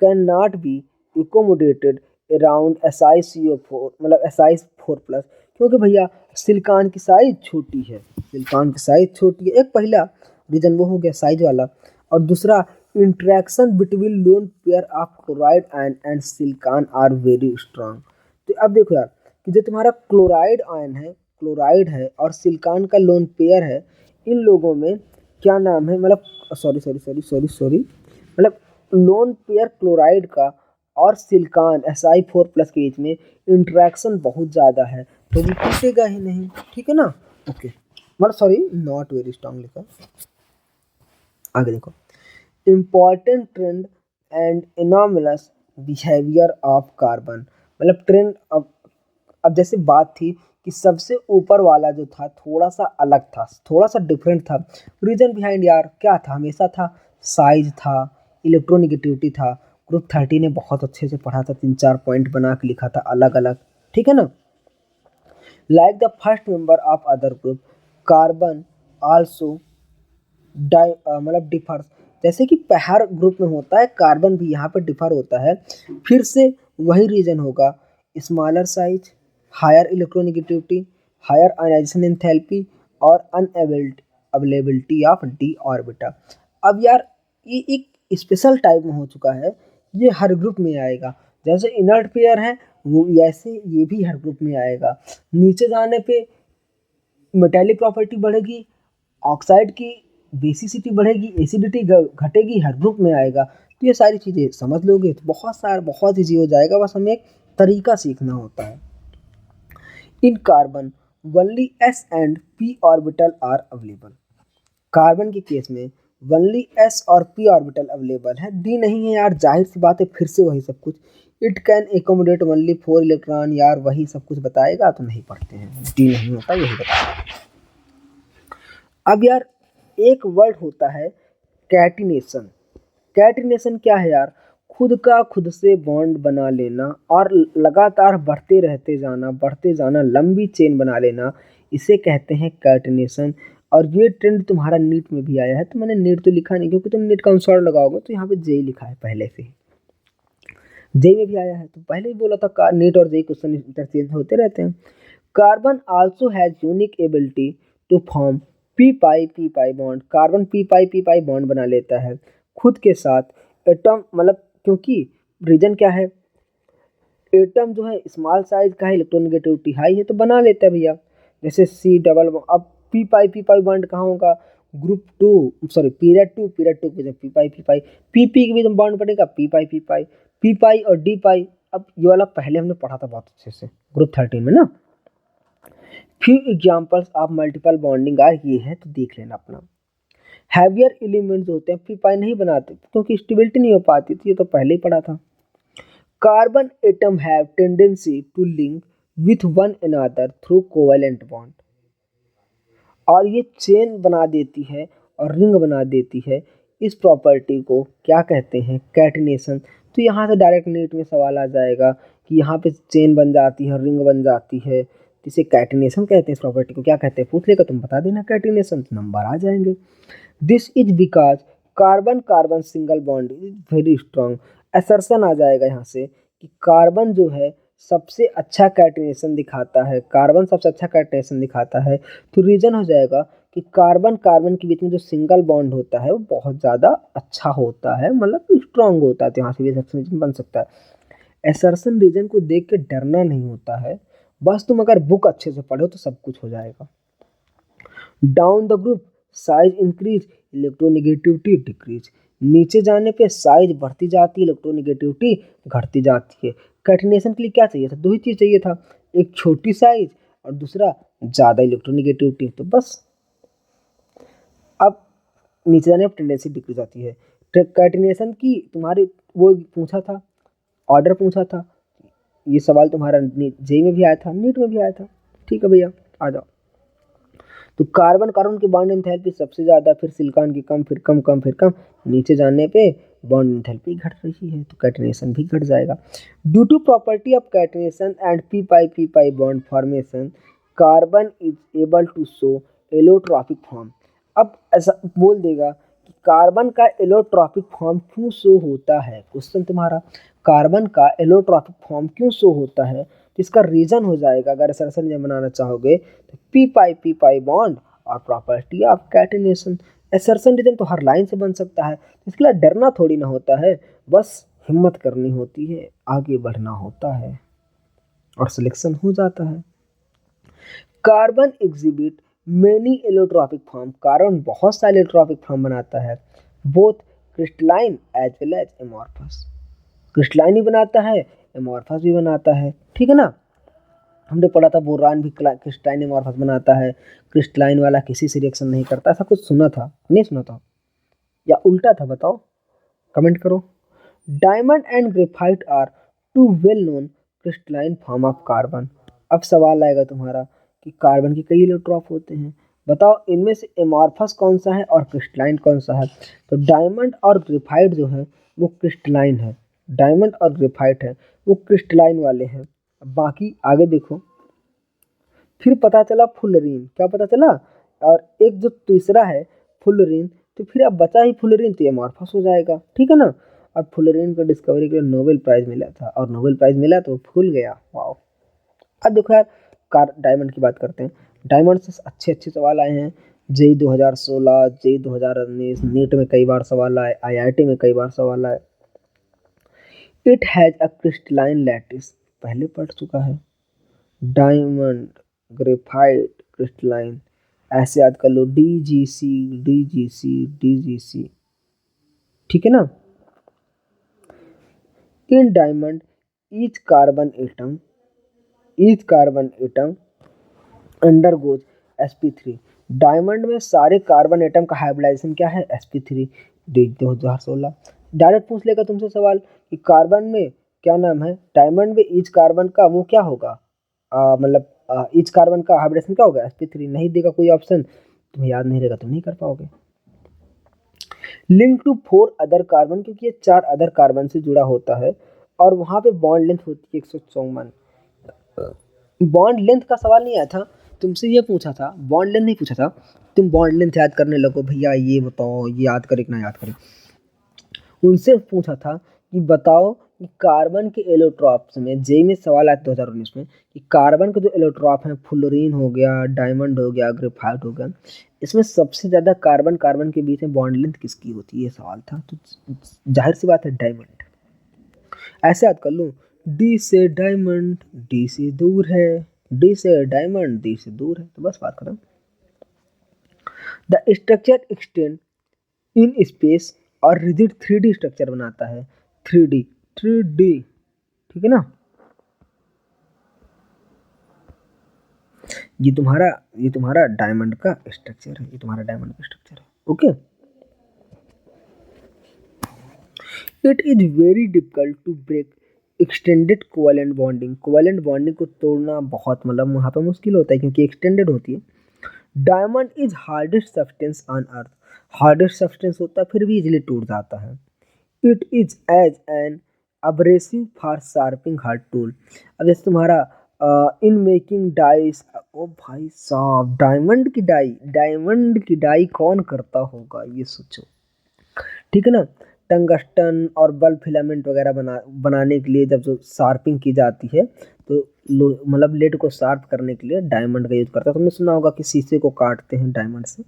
can not be accommodated around SiCO4 मतलब Si4+, क्योंकि भैया सिलिकॉन की साइज छोटी है, सिलिकॉन की साइज छोटी है। एक पहला रीजन वो हो गया साइज वाला, और दूसरा interaction between lone pair of chloride ion and silicon are very strong. तो अब देखो यार कि जो तुम्हारा क्लोराइड आयन है, क्लोराइड है और सिलिकॉन का लोन पेयर है, इन लोगों में क्या नाम है, मतलब सॉरी मतलब लोन पेयर क्लोराइड का और सिलिकॉन Si4+ के बीच में इंट्रैक्शन बहुत ज़्यादा है, तो वो टूटेगा ही नहीं, ठीक है ना। ओके, मतलब सॉरी नॉट वेरी स्ट्रांग लिखा। आगे देखो, important trend and anomalous behaviour of carbon, मतलब ट्रेंड। अब जैसे बात थी कि सबसे ऊपर वाला जो था थोड़ा सा अलग था, थोड़ा सा डिफरेंट था। रीजन बिहाइंड यार क्या था, हमेशा था साइज था, इलेक्ट्रोनिगेटिविटी था। ग्रुप 30 ने बहुत अच्छे से पढ़ा था, 3-4 पॉइंट बना के लिखा था अलग अलग, ठीक है ना। Like the first member of other group, carbon also मतलब डिफर्स, जैसे कि हर ग्रुप में होता है, कार्बन भी यहाँ पर डिफर होता है। फिर से वही रीजन होगा, smaller size, higher electronegativity, higher ionization enthalpy और अनअवेलेबिलिटी ऑफ डी ऑर्बिटा। अब यार ये एक स्पेशल टाइप में हो चुका है, ये हर ग्रुप में आएगा। जैसे इनर्ट पेयर है वो, ऐसे ये भी हर ग्रुप में आएगा। नीचे जाने पे मेटेलिक प्रॉपर्टी बढ़ेगी, ऑक्साइड की बेसिसिटी बढ़ेगी, एसिडिटी घटेगी, हर ग्रुप में आएगा। तो ये सारी चीज़ें समझ लोगे तो बहुत ईजी हो जाएगा, बस हमें एक तरीका सीखना होता है। In carbon only S and P orbital are available. Carbon के केस में ओनली S और P ऑर्बिटल अवेलेबल है, डी नहीं है यार, जाहिर सी बात है, फिर से वही सब कुछ। It can accommodate only 4 electron, यार वही सब कुछ बताएगा तो नहीं पढ़ते हैं, डी नहीं होता, यही बताएगा। अब यार एक वर्ड होता है कैटिनेशन। कैटिनेशन क्या है यार, खुद का खुद से बॉन्ड बना लेना और लगातार बढ़ते जाना, लंबी चेन बना लेना, इसे कहते हैं कैटिनेशन। और ये ट्रेंड तुम्हारा नीट में भी आया है, तो मैंने नीट तो लिखा नहीं क्योंकि तुम नीट का आंसर लगाओगे तो यहाँ पे जेई लिखा है पहले से ही, जेई में भी आया है, तो पहले ही बोला था नीट और जेई क्वेश्चन इंटरचेंज होते रहते हैं। Carbon also has unique ability to form P pi bond. Carbon P pi bond बना लेता है खुद के साथ एटम, मतलब क्योंकि रीजन क्या है, एटम जो है स्मॉल साइज का है, इलेक्ट्रोनिगेटिविटी हाई है, तो बना लेता है भैया। जैसे सी डबल, अब पी पाई बॉन्ड कहाँ होगा, ग्रुप 2 सॉरी पीरियड 2 पे जब पी के भी बॉन्ड बनेगा पी पाई और डी पाई। अब ये वाला पहले हमने पढ़ा था बहुत अच्छे से ग्रुप 13 में ना। Few examples of multiple bonding are, ये है तो देख लेना अपना। हैवियर एलिमेंट्स होते हैं पी पाई नहीं बनाते क्योंकि स्टेबिलिटी नहीं हो पाती थी, ये तो पहले ही पढ़ा था। Carbon atom have tendency to link with one another through covalent bond, और ये चेन बना देती है और रिंग बना देती है। इस प्रॉपर्टी को क्या कहते हैं, कैटिनेशन। तो यहाँ से डायरेक्ट नीट में सवाल आ जाएगा कि यहाँ पे चेन बन जाती है, रिंग बन जाती है, तो इसे कैटिनेशन कहते हैं। इस प्रॉपर्टी को क्या कहते हैं पूछ लेगा, तुम बता देना कैटिनेशन, नंबर आ जाएंगे। This is because carbon carbon single bond is very strong. Assertion आ जाएगा यहाँ से कि कार्बन जो है सबसे अच्छा कैटिनेशन दिखाता है, कार्बन सबसे अच्छा कैटिनेशन दिखाता है। तो रीजन हो जाएगा कि कार्बन कार्बन के बीच में जो सिंगल बॉन्ड होता है वो बहुत ज़्यादा अच्छा होता है, मतलब स्ट्रांग होता है, तो यहाँ से भी असर्शन बन सकता है। असर्शन रीजन को देख के डरना नहीं होता है, बस तुम अगर बुक अच्छे से पढ़ो तो सब कुछ हो जाएगा। Down the group size increase, electronegativity decrease. नीचे जाने पे साइज बढ़ती जाती है, इलेक्ट्रोनेगेटिविटी घटती जाती है। कैटिनेशन के लिए क्या चाहिए था? दो ही चीज़ चाहिए था, एक छोटी साइज और दूसरा ज़्यादा इलेक्ट्रोनेगेटिविटी। तो बस अब नीचे जाने पर टेंडेंसी डिक्रीज आती है। कैटिनेशन की तुम्हारी वो पूछा था, ऑर्डर पूछा था, ये सवाल तुम्हारा जेई में भी आया था, नीट में भी आया था। ठीक है भैया, आ जाओ। तो कार्बन कार्बन की बॉन्ड एंथैल्पी सबसे ज़्यादा, फिर सिलिकॉन की कम, फिर कम कम फिर कम। नीचे जाने पे बॉन्ड एंथैल्पी घट रही है तो कैटिनेशन भी घट जाएगा। Due to property of catenation and P pi bond formation, carbon is able to show allotropic form. अब ऐसा बोल देगा कि कार्बन का एलोट्रॉपिक फॉर्म क्यों शो होता है। क्वेश्चन तुम्हारा, कार्बन का एलोट्रॉपिक फॉर्म क्यों शो होता है, तो इसका रीजन हो जाएगा, अगर असर्शन ये बनाना चाहोगे तो पी पाई बॉन्ड और property of catenation. Assertion reason तो हर लाइन से बन सकता है, इसके लिए डरना थोड़ी ना होता है, बस हिम्मत करनी होती है, आगे बढ़ना होता है और सिलेक्शन हो जाता है। Carbon exhibit many allotropic form, carbon बहुत सारे एलोट्रॉपिक फॉर्म बनाता है, both crystalline as well as amorphous. Crystalline भी बनाता है, एमॉर्फस भी बनाता है, ठीक है ना। हमने पढ़ा था बोरान भी क्रिस्टलाइन एमॉर्फस बनाता है, क्रिस्टलाइन वाला किसी से रिएक्शन नहीं करता, ऐसा कुछ सुना था, नहीं सुना था या उल्टा था, बताओ, कमेंट करो। Diamond and graphite are two well known crystalline form of carbon. अब सवाल आएगा तुम्हारा कि कार्बन के कई इलेक्ट्रॉप होते हैं, बताओ इनमें से एमॉर्फस कौन सा है और क्रिस्टलाइन कौन सा है। तो डायमंड और ग्रेफाइट जो है वो क्रिस्टलाइन है, डायमंड और ग्रेफाइट है वो क्रिस्टलाइन वाले हैं। बाकी आगे देखो, फिर पता चला फुलरीन, क्या पता चला, और एक जो तीसरा है फुलरीन, तो फिर अब बचा ही फुलरीन, तो एमॉर्फस हो जाएगा, ठीक है ना। और फुलरीन को डिस्कवरी के लिए नोबेल प्राइज मिला था, और नोबेल प्राइज मिला तो फूल गया, वाओ। अब देखो यार, कार डायमंड की बात करते हैं। डायमंड से अच्छे अच्छे सवाल आए हैं, जेई 2016, जेई 2019, नीट में कई बार सवाल आए, आईआईटी में कई बार सवाल आए। It has a crystalline lattice, पहले पढ़ चुका है। डायमंड, ग्रेफाइट, क्रिस्टलाइन, ऐसे याद कर लो, डी जी सी, डी जी सी, डी जी सी, ठीक है ना। In diamond each carbon atom, each carbon atom undergoes sp3। Diamond में सारे कार्बन एटम का हाइब्रिडाइजेशन क्या है, sp3। 2016 डायरेक्ट पूछ लेगा तुमसे सवाल कि कार्बन में क्या नाम है, डायमंड में ईच कार्बन का वो क्या होगा, मतलब ईच कार्बन का हाइब्रिडेशन क्या होगा, sp3। नहीं देगा कोई ऑप्शन, तुम्हें याद नहीं रहेगा तो नहीं कर पाओगे। लिंक टू 4 अदर कार्बन, क्योंकि ये 4 अदर कार्बन से जुड़ा होता है और वहां पे बॉन्ड लेंथ होती है 154। बॉन्ड लेंथ का सवाल नहीं आया था, तुमसे ये पूछा था, बॉन्ड लेंथ नहीं पूछा था। तुम बॉन्ड लेंथ याद करने लगो, भैया ये बताओ, ये याद करे कि ना याद करे। उनसे पूछा था कि बताओ कि कार्बन के एलोट्रॉप्स में, जेई में सवाल आया 2019 में, कि कार्बन के जो एलोट्रॉप हैं, फ्लोरीन हो गया, डायमंड हो गया, ग्रेफाइट हो गया, इसमें सबसे ज़्यादा कार्बन कार्बन के बीच में बॉन्ड लेंथ किसकी होती है, ये सवाल था। तो जाहिर सी बात है डायमंड। ऐसे याद कर लो, डी से डायमंड, डी से दूर है, डी से डायमंड, डी से दूर है, तो बस बात खत्म। The structure extend in space और रिजिड 3D स्ट्रक्चर बनाता है, 3D, 3D, ठीक है ना। ये तुम्हारा डायमंड का स्ट्रक्चर है, ये तुम्हारा डायमंड का स्ट्रक्चर है, okay. It is very difficult to break extended covalent bonding, covalent bonding को तोड़ना बहुत, मतलब वहाँ पे मुश्किल होता है क्योंकि एक्सटेंडेड होती है। Diamond is hardest substance on earth, hardest substance होता है फिर भी इजीली टूट जाता है। It is as an abrasive for sharpening hard tool. अब जैसे तुम्हारा इन मेकिंग डाइस, ओ भाई साहब, डायमंड की डाई कौन करता होगा, ये सोचो, ठीक है ना। टंगस्टन और बल्ब फिलामेंट वगैरह बनाने के लिए जब जो शार्पिंग की जाती है, तो मतलब लेड को शार्प करने के लिए डायमंड का यूज करता है। तुमने सुना होगा कि शीशे को काटते हैं डायमंड से।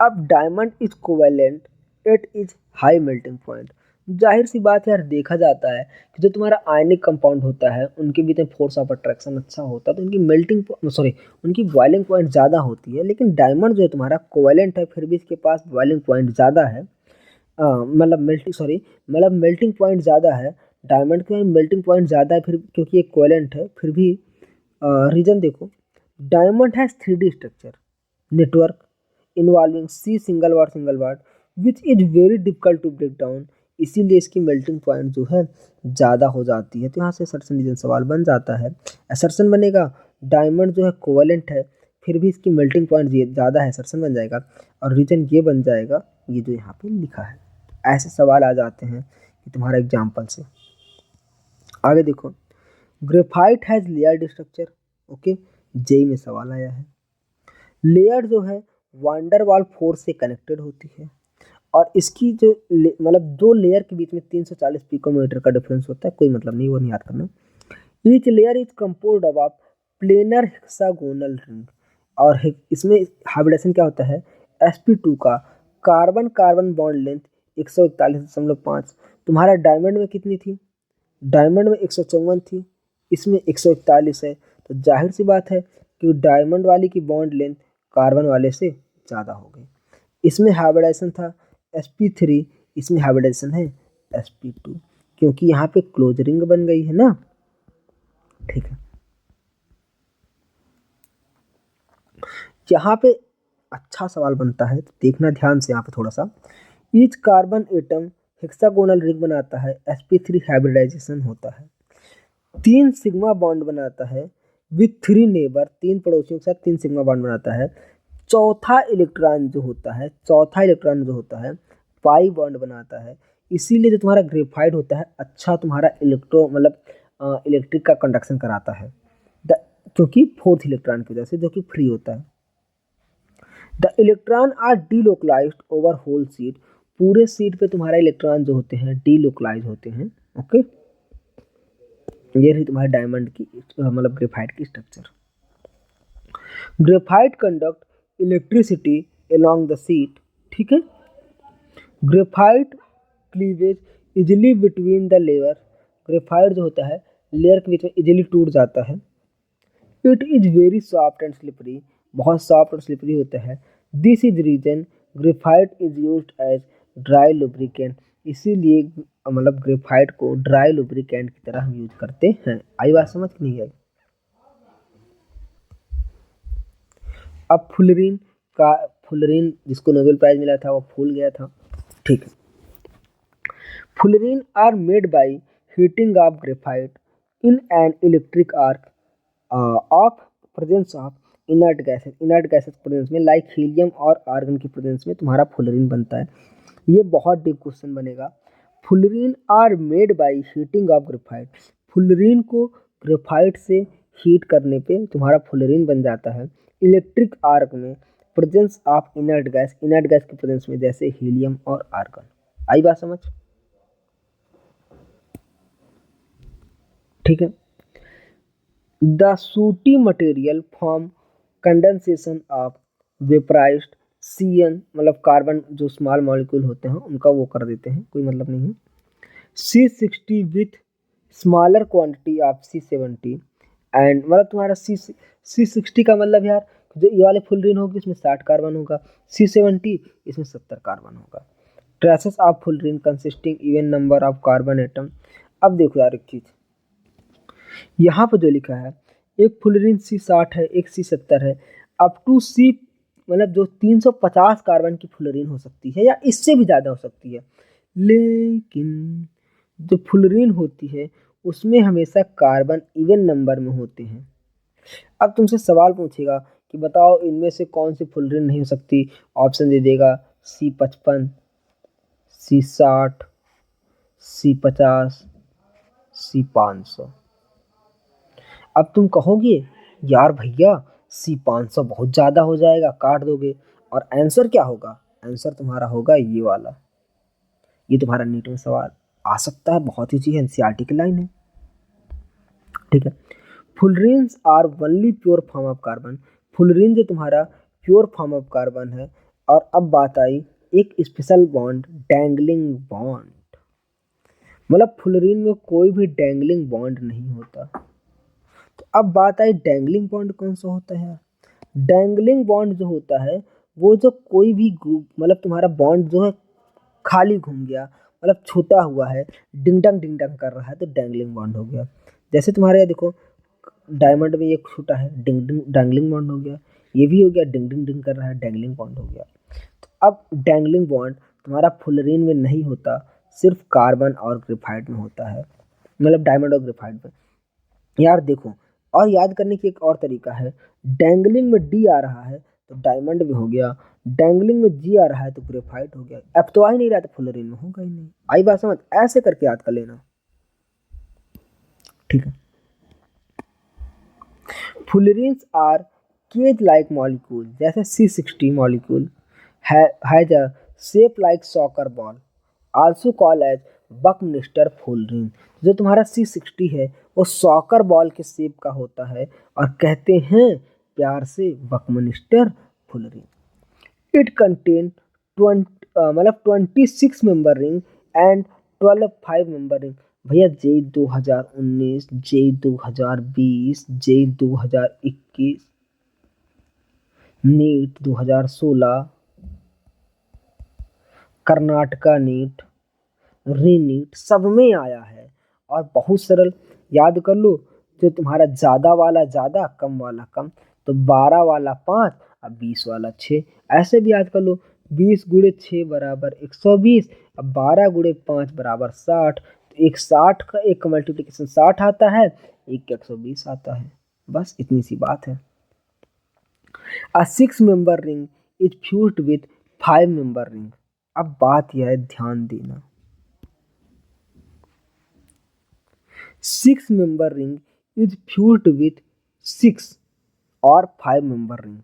अब diamond is covalent, it is high melting point, जाहिर सी बात है यार, देखा जाता है कि जो तुम्हारा आयनिक कंपाउंड होता है उनके बीच में फोर्स ऑफ अट्रैक्शन अच्छा होता है, तो उनकी उनकी बॉइलिंग पॉइंट ज़्यादा होती है। लेकिन डायमंड जो है तुम्हारा कोवेलेंट है, फिर भी इसके पास बॉइलिंग पॉइंट ज़्यादा है। मतलब मेल्टिंग पॉइंट ज़्यादा है। डायमंड के मेल्टिंग पॉइंट ज़्यादा है, फिर क्योंकि ये कोवेलेंट है फिर भी। रीजन देखो, diamond has 3D structure network involving C single bond which is very difficult to break down. इसीलिए इसकी मेल्टिंग पॉइंट जो है ज़्यादा हो जाती है। तो यहाँ से असर्शन रीजन सवाल बन जाता है। असर्शन बनेगा, डायमंड जो है कोवेलेंट है फिर भी इसकी मेल्टिंग पॉइंट ज़्यादा है, असर्शन बन जाएगा। और रीजन ये बन जाएगा ये जो यहाँ पे लिखा है। ऐसे सवाल आ जाते हैं कि तुम्हारा एग्जाम्पल से। आगे देखो, graphite has layered structure. Okay, JEE में सवाल आया है। लेयर जो है वांडरवाल फोर्स से कनेक्टेड होती है, और इसकी जो मतलब दो लेयर के बीच में 340 पिकोमीटर का डिफरेंस होता है। कोई मतलब नहीं, वो नहीं याद करना। Each layer is composed of planar hexagonal ring. और इसमें हाइब्रिडेशन क्या होता है, sp2 का कार्बन कार्बन बॉन्ड लेंथ 141.5। तुम्हारा डायमंड में कितनी थी, डायमंड में 154 थी, इसमें 141 है। तो जाहिर सी बात है कि डायमंड वाली की बॉन्ड लेंथ कार्बन वाले से ज़्यादा हो गई। इसमें हाइब्रिडेशन था sp3, इसमें हाइब्रिडेशन है sp2, क्योंकि यहाँ पे क्लोज रिंग बन गई है ना। ठीक है, यहाँ पे अच्छा सवाल बनता है, तो देखना ध्यान से यहाँ पे थोड़ा सा। Each carbon atom hexagonal ring बनाता है, sp3 हाइब्रिडाइजेशन होता है। 3 सिग्मा बॉन्ड बनाता है विथ 3 नेबर, 3 पड़ोसियों के साथ 3 सिग्मा बॉन्ड बनाता है। चौथा इलेक्ट्रॉन जो होता है पाई बॉन्ड बनाता है। इसीलिए जो तुम्हारा ग्रेफाइट होता है अच्छा तुम्हारा इलेक्ट्रिक का कंडक्शन कराता है, क्योंकि फोर्थ इलेक्ट्रॉन की वजह से, जो कि फ्री होता है। The electron are delocalized over whole sheet. पूरे सीट पे तुम्हारा इलेक्ट्रॉन जो होते हैं डीलोकलाइज होते हैं। ओके, ये रही तुम्हारे डायमंड की ग्रेफाइट की structure. Graphite conduct electricity along the seat. ठीक है, graphite cleavage easily between the layer. Graphite जो होता है लेयर के बीच में इजिली टूट जाता है। It is very soft and slippery, बहुत सॉफ्ट और स्लिपरी होता है। This is reason graphite is used as dry lubricant. इसीलिए ग्रेफाइट को ड्राई लुब्रिकेंट की तरह हम यूज करते हैं। आई बात समझ नहीं आई? अब फुलरीन जिसको नोबेल प्राइज मिला था वो फूल गया था। ठीक है, fullerene are made by heating of graphite in an electric arc of presence of inert gases presence में, लाइक हीलियम और आर्गन की प्रेजेंस में तुम्हारा फुलरीन बनता है। ये बहुत डीप क्वेश्चन बनेगा। Fullerene are made by heating of graphite. Fullerene को ग्रेफाइट से हीट करने पे तुम्हारा फुलरीन बन जाता है इलेक्ट्रिक आर्क में, प्रेजेंस ऑफ इनर्ट गैस की प्रेजेंस में, जैसे हीलियम और आर्गन। आई बात समझ? ठीक है, the sooty material form condensation of vaporised CN, carbon जो स्मॉल मॉलिक्यूल होते हैं उनका वो कर देते हैं, कोई मतलब नहीं है। C60 with smaller quantity of C70 and तुम्हारा C60 का मतलब यार जो ये वाले फुलरीन होगी इसमें 60 कार्बन होगा, C70 इसमें 70 कार्बन होगा। Traces of fullerene consisting even number of carbon atom. अब देखो यार एक चीज यहाँ पर जो लिखा है, एक फुलरीन C60 है, एक C70 है, अप टू C जो 350 कार्बन की फुलरीन हो सकती है या इससे भी ज़्यादा हो सकती है। लेकिन जो फुलरीन होती है उसमें हमेशा कार्बन इवन नंबर में होते हैं। अब तुमसे सवाल पूछेगा कि बताओ इनमें से कौन सी फुलरीन नहीं हो सकती। ऑप्शन दे देगा C55, C60, C50, C500। अब तुम कहोगे यार भैया C500 बहुत ज़्यादा हो जाएगा, काट दोगे, और आंसर क्या होगा? आंसर तुम्हारा होगा ये वाला। ये तुम्हारा नीट में सवाल आ सकता है, बहुत ही चीज NCERT की लाइन है। ठीक है, fullerenes are only pure form of carbon. Fullerene जो तुम्हारा प्योर फॉर्म ऑफ कार्बन है। और अब बात आई एक स्पेशल बॉन्ड, डैंगलिंग बॉन्ड। मतलब फ्लोरीन में कोई भी डैंगलिंग बॉन्ड नहीं होता। तो अब बात आई डैंगलिंग बॉन्ड कौन सा होता है। डैंगलिंग बॉन्ड जो होता है वो जो कोई भी मतलब तुम्हारा बॉन्ड जो है खाली घूम गया, मतलब छूटा हुआ है, डिंग डंग कर रहा है, तो डैंगलिंग बॉन्ड हो गया। जैसे तुम्हारे यहाँ देखो डायमंड में ये छूटा है, डिंग डिंग डैंगलिंग बॉन्ड हो गया। ये भी हो गया, डिंग डिंग डिंग कर रहा है, डैंगलिंग बॉन्ड हो गया। तो अब डैंगलिंग बॉन्ड तुम्हारा फुलरीन में नहीं होता, सिर्फ कार्बन और ग्रेफाइट में होता है, मतलब डायमंड और ग्रेफाइट में। यार देखो, और याद करने की एक और तरीका है। डैंगलिंग में डी आ रहा है तो डायमंड में हो गया, डैंगलिंग में जी आ रहा है तो ग्रेफाइट हो गया। अब तो आ ही नहीं रहा तो फुलरीन में होगा ही नहीं। आई बात समझ? ऐसे करके याद कर लेना, ठीक है। Fullerenes are cage like molecule, जैसे C60 molecule has a shape like soccer ball, also called as Buckminster fullerene. जो तुम्हारा C60 है वो सॉकर बॉल के शेप का होता है और कहते हैं प्यार से Buckminster fullerene. It contain 26 member ring and 12 5 member ring. भैया JEE 2019, JEE 2020, JEE 2021, NEET 2016, Karnataka NEET, re NEET, सब में आया है। और बहुत सरल, याद कर लो। जो तुम्हारा ज़्यादा वाला ज़्यादा, कम वाला कम, तो 12 वाला 5 और 20 वाला 6, ऐसे भी याद कर लो। 20 गुणे 6 बराबर 120, अब 12 गुणे 5 बराबर 60, तो एक 60 का एक का मल्टीप्लिकेशन 60 आता है, एक का 120 आता है। बस इतनी सी बात है। अ 6 member ring is fused with 5 member ring. अब बात यह है, ध्यान देना, 6 member ring is fused with 6 और 5 मेंबर रिंग।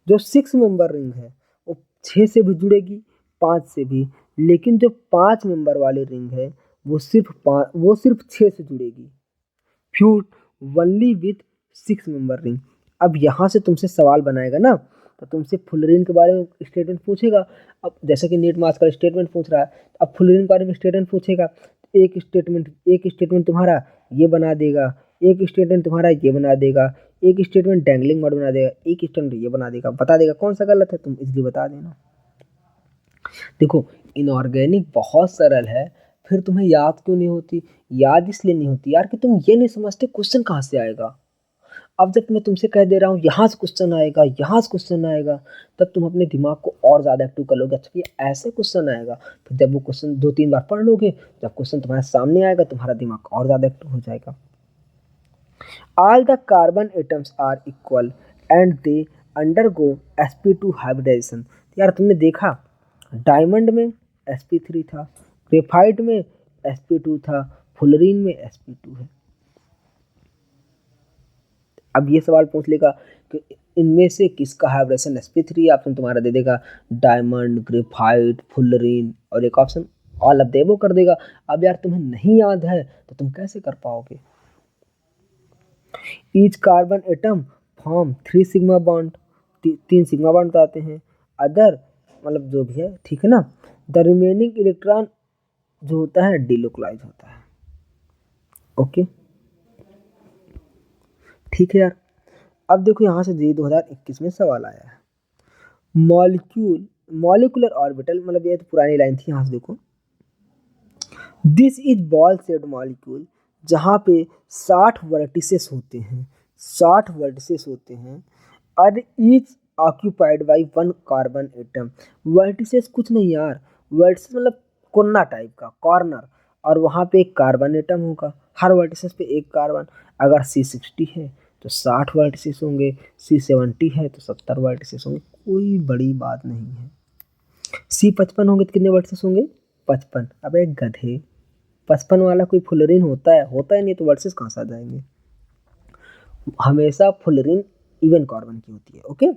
जो 6 मेंबर रिंग है वो 6 से भी जुड़ेगी, 5 से भी। लेकिन जो 5 मेंबर वाली रिंग है वो सिर्फ 6 से जुड़ेगी। Fuse only with 6 member ring. अब यहाँ से तुमसे सवाल बनाएगा ना, तो तुमसे फुलरिन के बारे में स्टेटमेंट पूछेगा। अब जैसे कि नीट मार्क्स का स्टेटमेंट पूछ रहा है, अब फुलरिन के बारे में स्टेटमेंट पूछेगा, तो एक स्टेटमेंट तुम्हारा ये बना देगा, एक स्टेटमेंट तुम्हारा ये बना देगा, एक स्टेटमेंट डैंगलिंग वर्ड बना देगा, एक स्टेटमेंट ये बना देगा, बता देगा कौन सा गलत है, तुम इसलिए बता देना। देखो, इनऑर्गेनिक बहुत सरल है, फिर तुम्हें याद क्यों नहीं होती? याद इसलिए नहीं होती यार कि तुम ये नहीं समझते क्वेश्चन कहाँ से आएगा। अब जब मैं तुमसे कह दे रहा हूँ यहाँ से क्वेश्चन आएगा, यहाँ से क्वेश्चन आएगा, तब तुम अपने दिमाग को और ज़्यादा एक्टिव कर लोगे। अच्छा, ये ऐसे क्वेश्चन आएगा। फिर जब वो क्वेश्चन 2-3 बार पढ़ लोगे, जब क्वेश्चन तुम्हारे सामने आएगा, तुम्हारा दिमाग और ज़्यादा एक्टिव हो जाएगा। All the carbon atoms are equal and they undergo sp2 hybridization. यार तुमने देखा, डायमंड में sp3 था, ग्रेफाइट में sp2 था, फुलरीन में sp2 है। अब ये सवाल पूछ लेगा कि इनमें से किसका हाइब्रिडेशन sp3, ऑप्शन तुम्हारा दे देगा डायमंड, ग्रेफाइट, फुलरीन, और एक option all of the above कर देगा। अब यार तुम्हें नहीं याद है तो तुम कैसे कर पाओगे? Each carbon atom form 3 sigma bond, 3 sigma bond आते हैं। अदर मतलब जो भी है, ठीक है ना। द रिमेनिंग इलेक्ट्रॉन जो होता है डिलोकलाइज होता है। ओके, ठीक है यार। अब देखो यहाँ से जी 2021 में सवाल आया है। मॉलिक्यूलर ऑर्बिटल, मतलब ये तो पुरानी लाइन थी, यहाँ से देखो। This is ball shaped molecule, जहाँ पे 60 वर्टिसेस होते हैं, 60 वर्टिसेस होते हैं। और each occupied by 1 carbon atom. Vertices कुछ नहीं यार, वर्टिसेस मतलब कोना टाइप का, कॉर्नर, और वहाँ पे एक कार्बन एटम होगा, हर वर्टिसेस पे एक कार्बन। अगर C60 है तो 60 वर्टिसेस होंगे, C70 है तो 70 वर्टिसेस होंगे, कोई बड़ी बात नहीं है। C55 होंगे तो कितने वर्टिसेस होंगे? 55। अब एक गधे, 55 वाला कोई फुलरिन होता है? होता ही नहीं, तो वर्टिसेस कहाँ से आ जाएंगे? हमेशा फुलरिन इवन कार्बन की होती है। Okay,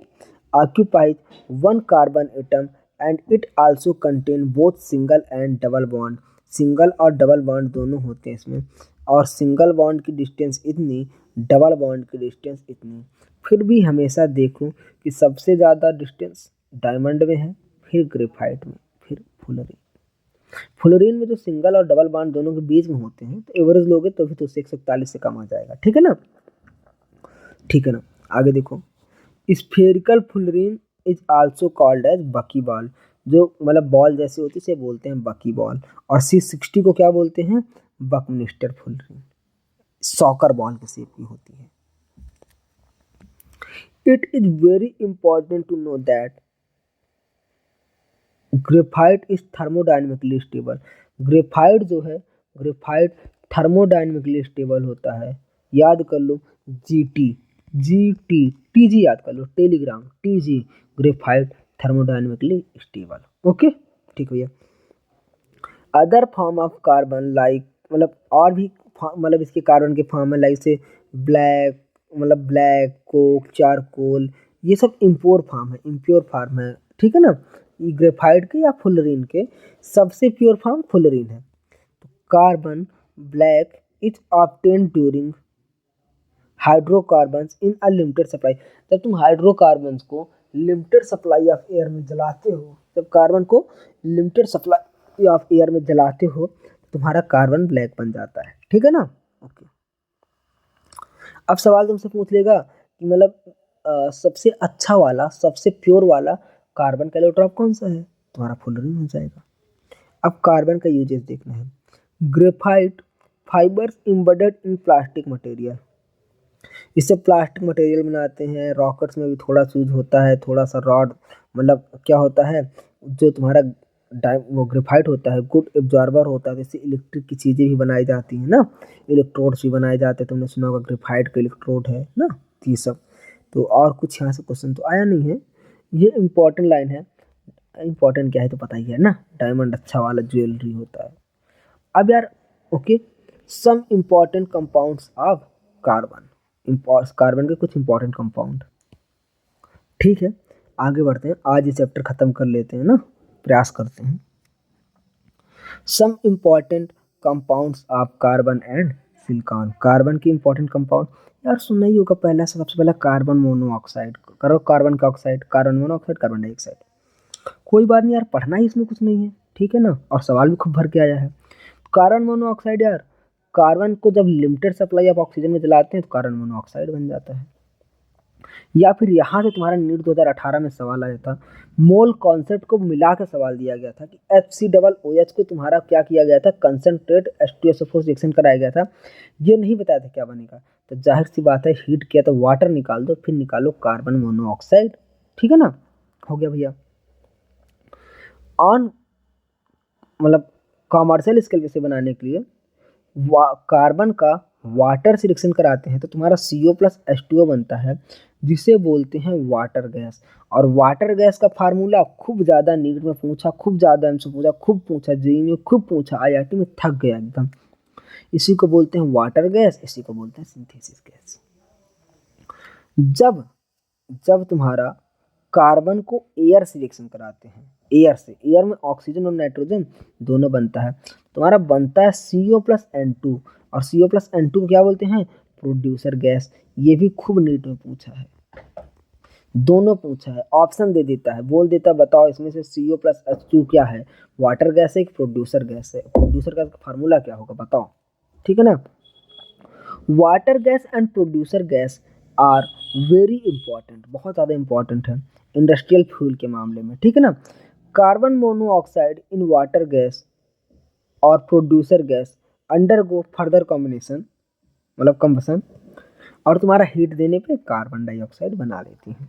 occupies 1 carbon atom and it also contain both single and double bond. Single और डबल बॉन्ड दोनों होते हैं इसमें, और सिंगल बॉन्ड की डिस्टेंस इतनी, डबल बॉन्ड की डिस्टेंस इतनी। फिर भी हमेशा देखो कि सबसे ज़्यादा डिस्टेंस डायमंड में है, फिर ग्रेफाइट में, फिर फुलरिन। फ्लोरीन में जो सिंगल और डबल बॉन्ड दोनों के बीच में होते हैं तो एवरेज लोगे तो भी तो 141 से कम आ जाएगा। ठीक है ना, ठीक है ना। आगे देखो, spherical fullerene is also called as bucky ball, जो मतलब बॉल जैसे होती है इसे बोलते हैं बकी बॉल। और C60 को क्या बोलते हैं, बकमिस्टर फ्लोरीन, सॉकर बॉल के शेप की होती है। It is very important to know that graphite is thermodynamically stable. Graphite जो है, ग्रेफाइट थर्मोडाइनमिकली स्टेबल होता है। याद कर लो, टी जी याद कर लो, telegram TG, graphite thermodynamically stable. Okay, ठीक भैया। Other form of carbon like, मतलब और भी मतलब इसके कार्बन के फॉर्म है लाइक से ब्लैक, मतलब ब्लैक, कोक, चारकोल, ये सब इम्प्योर फॉर्म है, इम्प्योर फॉर्म है। ठीक है ना, ये ग्रेफाइट के या फुलरीन के सबसे प्योर फॉर्म फुलरीन है। Carbon black is obtain during hydrocarbons in a limited supply. जब तुम हाइड्रोकार्बन्स को लिमिटेड सप्लाई ऑफ एयर में जलाते हो, जब कार्बन को लिमिटेड सप्लाई ऑफ एयर में जलाते हो तुम्हारा कार्बन ब्लैक बन जाता है। ठीक है ना, ओके। अब सवाल तुमसे पूछ लेगा कि मतलब सबसे अच्छा वाला, सबसे प्योर वाला कार्बन का एलोट्रॉप कौन सा है, तुम्हारा फ्लोरीन हो जाएगा। अब कार्बन का यूजेस देखना है। Graphite fibres embedded in plastic material, इससे प्लास्टिक मटेरियल बनाते हैं। रॉकेट्स में भी थोड़ा सा यूज होता है, थोड़ा सा रॉड, मतलब क्या होता है जो तुम्हारा वो ग्रेफाइट होता है गुड एब्जॉर्बर होता है, जैसे इलेक्ट्रिक की चीज़ें भी बनाई जाती हैं ना, इलेक्ट्रोड्स भी बनाए जाते हैं। तुमने सुना होगा ग्रेफाइट का इलेक्ट्रोड है ना, तो ये सब। तो और कुछ यहाँ से क्वेश्चन तो आया नहीं है, ये इंपॉर्टेंट लाइन है। इंपॉर्टेंट क्या है तो पता ही है ना, डायमंड अच्छा वाला ज्वेलरी होता है। अब यार, okay, some important compounds of carbon, carbon के कुछ इंपॉर्टेंट कंपाउंड। ठीक है, आगे बढ़ते हैं, आज ये चैप्टर खत्म कर लेते हैं ना, प्रयास करते हैं। Some important compounds of carbon and silicon, carbon की इंपॉर्टेंट कंपाउंड यार सुनना ही होगा। पहला सबसे पहला कार्बन मोनोऑक्साइड, करो कार्बन का oxide, carbon monoxide, carbon dioxide. कोई बात नहीं यार, पढ़ना ही इसमें कुछ नहीं है, ठीक है ना, और सवाल भी खूब भर के आया है। कार्बन मोनोऑक्साइड यार, कार्बन को जब लिमिटेड सप्लाई ऑफ ऑक्सीजन में जलाते हैं तो कार्बन मोनोऑक्साइड बन जाता है। या फिर यहाँ से तुम्हारा नीट 2018 में सवाल आया था, मोल कॉन्सेप्ट को मिला के सवाल दिया गया था कि HCOOH को तुम्हारा क्या किया गया था, कंसनट्रेट H2SO4 रिएक्शन कराया गया था, ये नहीं बताया था क्या बनेगा। तो जाहिर सी बात है, हीट किया तो वाटर निकाल दो, फिर निकालो कार्बन मोनोऑक्साइड। ठीक है ना, हो गया भैया। ऑन मतलब कॉमर्शियल स्केल पे से बनाने के लिए कार्बन का वाटर से रिएक्शन कराते हैं तो तुम्हारा CO+H2O बनता है, जिसे बोलते हैं वाटर गैस। और वाटर गैस का फार्मूला खूब ज़्यादा नीट में पूछा, खूब ज़्यादा हमसे पूछा, खूब पूछा, जेईई में खूब पूछा, IIT में थक गया एकदम। इसी को बोलते हैं वाटर गैस, इसी को बोलते हैं सिंथेसिस गैस। जब जब तुम्हारा कार्बन को एयर से रिएक्शन कराते हैं, एयर से, एयर में ऑक्सीजन और नाइट्रोजन दोनों बनता है, तुम्हारा बनता है CO+N2। और CO+N2 को क्या बोलते हैं, प्रोड्यूसर गैस। ये भी खूब नीट में पूछा है, दोनों पूछा है, ऑप्शन दे देता है, बोल देता है बताओ इसमें से CO+H2 क्या है, वाटर गैस है कि प्रोड्यूसर गैस है, प्रोड्यूसर गैस का फार्मूला क्या होगा बताओ। ठीक है ना, water gas and producer gas are very important, बहुत ज़्यादा इंपॉर्टेंट है इंडस्ट्रियल फ्यूल के मामले में। ठीक है ना, carbon monoxide in water gas और producer gas undergo further combination, मतलब कंबसन, और तुम्हारा हीट देने पे कार्बन डाइऑक्साइड बना लेती हैं।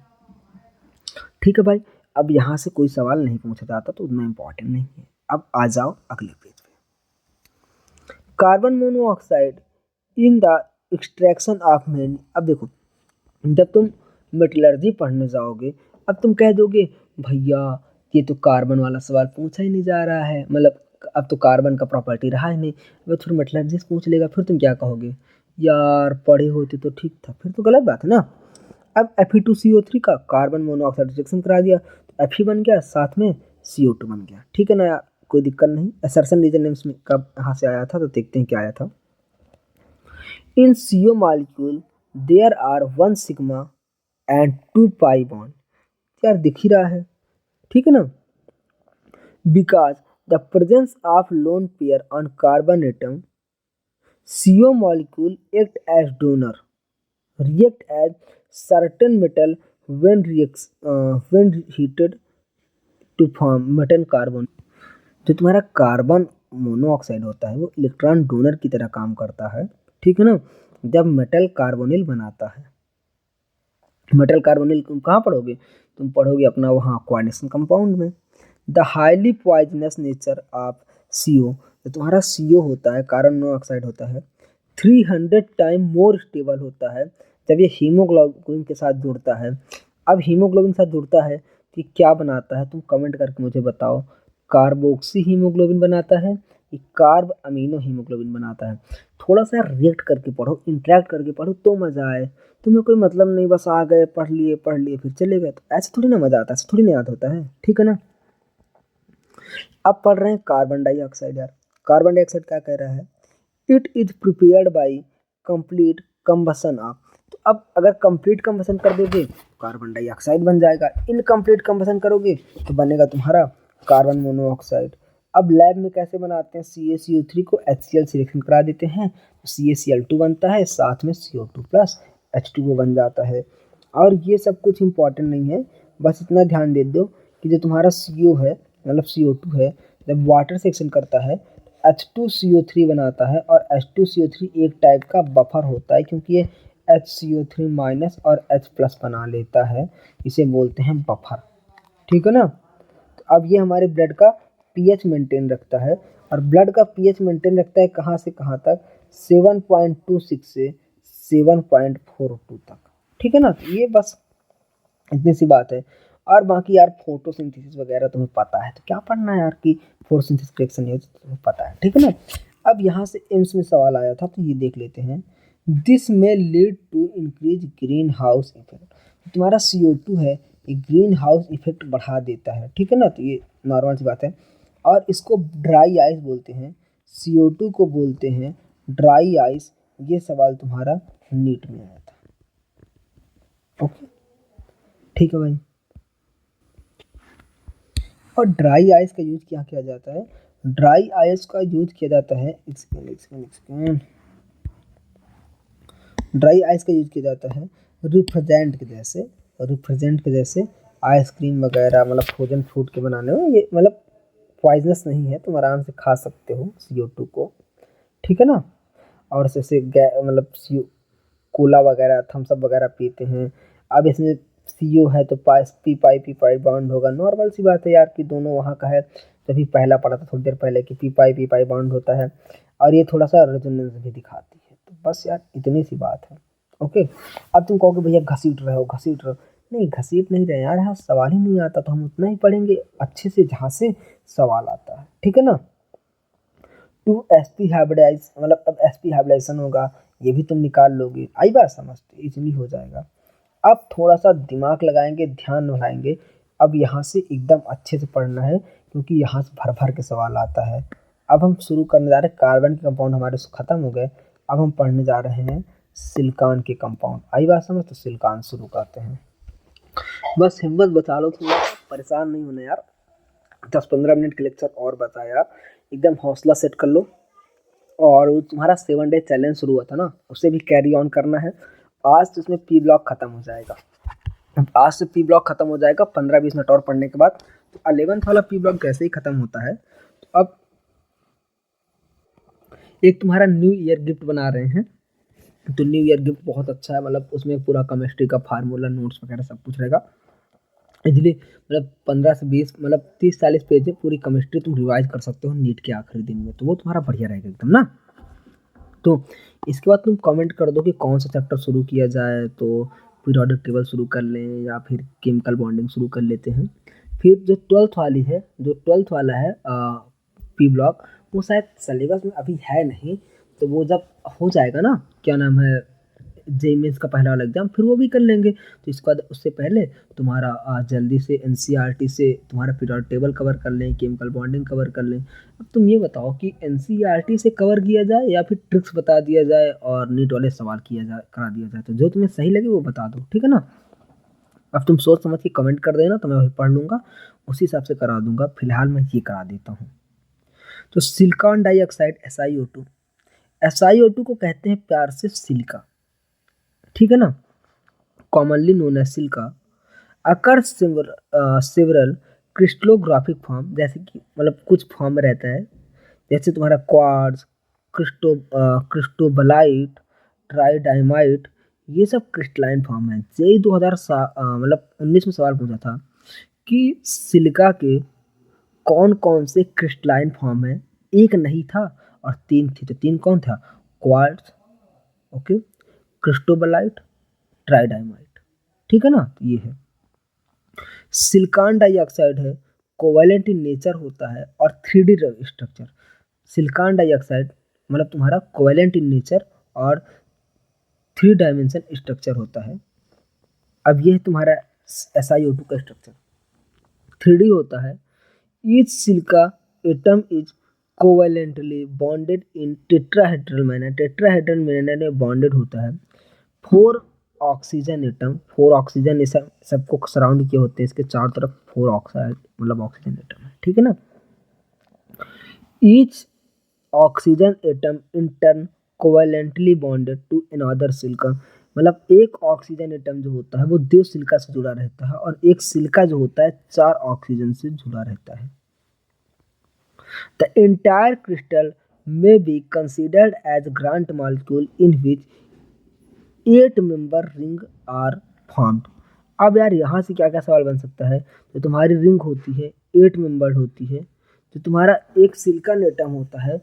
ठीक है भाई, अब यहाँ से कोई सवाल नहीं पूछा जाता तो उतना इंपॉर्टेंट नहीं है। अब आ जाओ अगले पेज पे, carbon monoxide in the extraction of many. अब देखो, जब तुम मेटलर्जी पढ़ने जाओगे, अब तुम कह दोगे भैया ये तो कार्बन वाला सवाल पूछा ही नहीं जा रहा है, मतलब अब तो कार्बन का प्रॉपर्टी रहा ही नहीं, अब फिर मेटलर्जी से पूछ लेगा, फिर तुम क्या कहोगे, यार पढ़े होते तो ठीक था, फिर तो गलत बात है ना। अब Fe2CO3 का कार्बन मोनोऑक्साइड रिएक्शन करा दिया तो Fe बन गया, साथ में CO2 बन गया। ठीक है ना यार, कोई दिक्कत नहीं। असर्शन रीजन नेम्स में कब कहाँ से आया था तो देखते हैं क्या आया था। In CO molecule there are 1 sigma and 2 pi bond, यार दिख ही रहा है, ठीक है ना, because the presence of lone pair on carbon atom CO molecule act as donor, react as certain metal when heated to form metal carbon। जो तुम्हारा कार्बन मोनोऑक्साइड होता है वो इलेक्ट्रॉन डोनर की तरह काम करता है, ठीक है ना। जब मेटल कार्बोनिल बनाता है, मेटल कार्बोनिल तुम कहाँ पढ़ोगे, तुम पढ़ोगे अपना वहाँ कोऑर्डिनेशन कंपाउंड में। The highly poisonous nature of CO, जो तुम्हारा CO होता है, कार्बन मोनोऑक्साइड होता है, 300 टाइम मोर स्टेबल होता है जब ये हीमोग्लोबिन के साथ जुड़ता है। अब हीमोग्लोबिन के साथ जुड़ता है तो ये क्या बनाता है, तुम कमेंट करके मुझे बताओ। कार्बोक्सी हीमोग्लोबिन बनाता है, ये कार्ब अमीनो हीमोग्लोबिन बनाता है। थोड़ा सा रिएक्ट करके पढ़ो, इंटरेक्ट करके पढ़ो तो मज़ा आए। तुम्हें कोई मतलब नहीं, बस आ गए पढ़ लिए फिर चले गए, तो ऐसे थोड़ी ना मज़ा आता है, ऐसे थोड़ी ना याद होता है, ठीक है ना। अब पढ़ रहे हैं कार्बन डाइऑक्साइड। यार कार्बन डाइऑक्साइड क्या कह रहा है, it is prepared by complete combustion of. तो अब अगर कंप्लीट कम्बसन कर दोगे तो कार्बन डाइऑक्साइड बन जाएगा, इनकम्प्लीट कम्बसन करोगे तो बनेगा तुम्हारा कार्बन मोनोऑक्साइड। अब लैब में कैसे बनाते हैं, CaCO3 को HCl से रिएक्शन करा देते हैं तो CaCl2 बनता है, साथ में CO2 प्लस H2O बन जाता है। और ये सब कुछ इम्पॉर्टेंट नहीं है, बस इतना ध्यान दे दो कि जो तुम्हारा CO है मतलब CO2 है, जब वाटर से रिएक्शन करता है H2CO3 बनाता है, और H2CO3 एक टाइप का बफर होता है क्योंकि ये HCO3 माइनस और H प्लस बना लेता है, इसे बोलते हैं बफर, ठीक है ना। तो अब ये हमारे ब्लड का पीएच मेंटेन रखता है, और ब्लड का पीएच मेंटेन रखता है कहाँ से कहाँ तक, 7.26 से 7.42 तक, ठीक है ना। तो ये बस इतनी सी बात है। और बाकी यार फोटोसिंथेसिस वगैरह तुम्हें पता है तो क्या पढ़ना है यार, कि फोटोसिंथेसिस रिएक्शन है तो तुम्हें पता है, ठीक है ना। अब यहाँ से एम्स में सवाल आया था तो ये देख लेते हैं। दिस में lead to increase greenhouse effect. तुम्हारा CO2 है, ये ग्रीन हाउस इफेक्ट बढ़ा देता है, ठीक है ना। तो ये नॉर्मल सी बात है, और इसको ड्राई आइस बोलते हैं, CO2 को बोलते हैं ड्राई आइस। ये सवाल तुम्हारा नीट में आया था, ओके, ठीक है भाई। और ड्राई आइस का यूज क्या किया जाता है, ड्राई आइस का यूज किया जाता है, ड्राई आइस का यूज किया जाता है रिफ्रिजरेंट के जैसे आइसक्रीम वगैरह, मतलब फ्रोजन फ्रूट के बनाने में। ये मतलब पॉइजनस नहीं है, तुम आराम से खा सकते हो CO2 को, ठीक है ना। और जैसे मतलब कोला वगैरह थम्स अप वगैरह पीते हैं, अब इसमें CO है तो पी पाई बॉन्ड होगा, नॉर्मल सी बात है यार कि दोनों वहाँ का है। तभी पहला पढ़ा था थोड़ी देर पहले कि पी पाई बॉन्ड होता है, और ये थोड़ा सा रेजोनेंस भी दिखाती है। तो बस यार इतनी सी बात है, ओके। अब तुम कहोगे भैया घसीट रहे हो, नहीं घसीट नहीं रहे यार, यहाँ सवाल ही नहीं आता तो हम उतना ही पढ़ेंगे अच्छे से जहाँ से सवाल आता है, ठीक है ना। टू sp हाइब्रिडाइज, मतलब अब sp हाइब्रिडाइजेशन होगा, ये भी तुम निकाल लोगे, आई बात समझ, इजीली हो जाएगा। अब थोड़ा सा दिमाग लगाएंगे, ध्यान लगाएंगे। अब यहाँ से एकदम अच्छे से पढ़ना है क्योंकि यहाँ से भर भर के सवाल आता है। अब हम शुरू करने जा रहे हैं, कार्बन के कंपाउंड हमारे खत्म हो गए, अब हम पढ़ने जा रहे हैं सिलिकॉन के कंपाउंड। आई बात समझ, तो सिलिकॉन शुरू करते हैं। बस हिम्मत बचा लो, थोड़ा परेशान नहीं होना यार, 10-15 मिनट के लेक्चर और बता यार, एकदम हौसला सेट कर लो। और वो तुम्हारा 7 डे चैलेंज शुरू हुआ था ना, उसे भी कैरी ऑन करना है। आज तो इसमें पी ब्लॉक खत्म हो जाएगा, आज से पी ब्लॉक खत्म हो जाएगा 15-20 मिनट और पढ़ने के बाद। तो 11th वाला पी ब्लॉक जैसे ही खत्म होता है तो अब एक तुम्हारा न्यू ईयर गिफ्ट बना रहे हैं। तो न्यू ईयर गिफ्ट बहुत अच्छा है, मतलब उसमें पूरा केमिस्ट्री का फार्मूला नोट्स वगैरह सब कुछ रहेगा। इजली मतलब 15 से 20 मतलब 30-40 पेज है, पूरी केमिस्ट्री तुम रिवाइज कर सकते हो नीट के आखिरी दिन में, तो वो तुम्हारा बढ़िया रहेगा एकदम ना। तो इसके बाद तुम कमेंट कर दो कि कौन सा चैप्टर शुरू किया जाए, तो पीरियोडिक टेबल शुरू कर लें या फिर केमिकल बॉन्डिंग शुरू कर लेते हैं। फिर जो 12th वाली है, जो 12th वाला है पी ब्लॉक, वो शायद सिलेबस में अभी है नहीं, तो वो जब हो जाएगा ना, क्या नाम है, जेई मेंस का पहला वाला एग्जाम, फिर वो भी कर लेंगे। तो इसके बाद उससे पहले तुम्हारा जल्दी से एनसीईआरटी से तुम्हारा पीरियोडिक टेबल कवर कर लें, केमिकल बॉन्डिंग कवर कर लें। अब तुम ये बताओ कि एनसीईआरटी से कवर किया जाए या फिर ट्रिक्स बता दिया जाए और नीट वाले सवाल किया जाए, करा दिया जाए, तो जो तुम्हें सही लगे वो बता दो, ठीक है ना। अब तुम सोच समझ के कमेंट कर देना, तो मैं वही पढ़ लूँगा, उसी हिसाब से करा दूंगा। फिलहाल मैं ये करा देता हूँ। तो सिलिकॉन डाइऑक्साइड SiO2, SiO2 को कहते हैं प्यार से सिलिका, ठीक है ना, कॉमनली नोन एज सिलिका, अकर सेवरल क्रिस्टलोग्राफिक फॉर्म, जैसे कि मतलब कुछ फॉर्म में रहता है, जैसे तुम्हारा क्वार्ट्ज, क्रिस्टोबलाइट, ट्राइडाइमाइट, ये सब क्रिस्टलाइन फॉर्म है। जेई 2019 में सवाल पूछा था कि सिलिका के कौन कौन से क्रिस्टलाइन फॉर्म है, एक नहीं था और तीन थे, तो तीन कौन था, क्वार्ट्ज, ओके, क्रिस्टोबलाइट, ट्राइडाइमाइट, ठीक है ना, तो ये है। सिलिकॉन डाइऑक्साइड है, कोवैलेंट इन नेचर होता है और 3D स्ट्रक्चर। सिलिकॉन डाइऑक्साइड मतलब तुम्हारा कोवैलेंट इन नेचर और 3 डायमेंशन स्ट्रक्चर होता है। अब ये है तुम्हारा SiO2 का स्ट्रक्चर, 3D होता है। Each silica atom is covalently bonded in tetrahedral manner, tetrahedral manner में बॉन्डेड होता है। 4 एटम, 4 ऑक्सीजन ये सबको सराउंड किए होते हैं, इसके चारों तरफ 4 ऑक्साइड मतलब ऑक्सीजन एटम है, ठीक है ना। Each oxygen atom in turn covalently bonded to another silica, मतलब एक ऑक्सीजन एटम जो होता है वो 2 सिलिका से जुड़ा रहता है और एक सिलिका जो होता है 4 ऑक्सीजन से जुड़ा रहता है। The entire crystal may be considered as Grant molecule in which 8 member ring are formed। अब यार यहाँ से क्या क्या सवाल बन सकता है, तो तुम्हारी रिंग होती है 8 मेंबर्ड होती है, तो तुम्हारा एक सिलिकॉन एटम होता है,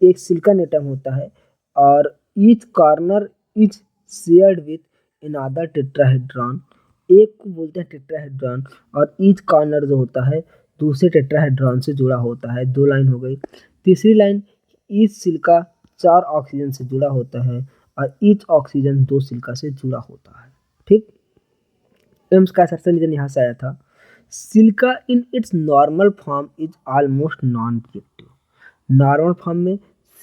एक सिलिकॉन एटम होता है और each corner is shared with another tetrahedron, एक को बोलते हैं टेट्राहेड्रॉन और ईच कॉर्नर जो होता है दूसरे टेट्राहेड्रॉन से जुड़ा होता है। 2 लाइन हो गई। तीसरी लाइन, ईच सिलिका 4 ऑक्सीजन से जुड़ा होता है और ईच ऑक्सीजन 2 सिलिका से जुड़ा होता है, ठीक। एम्स का असर्शन रीजन यहाँ से आया था। Silica in its normal form is almost non reactive, normal form में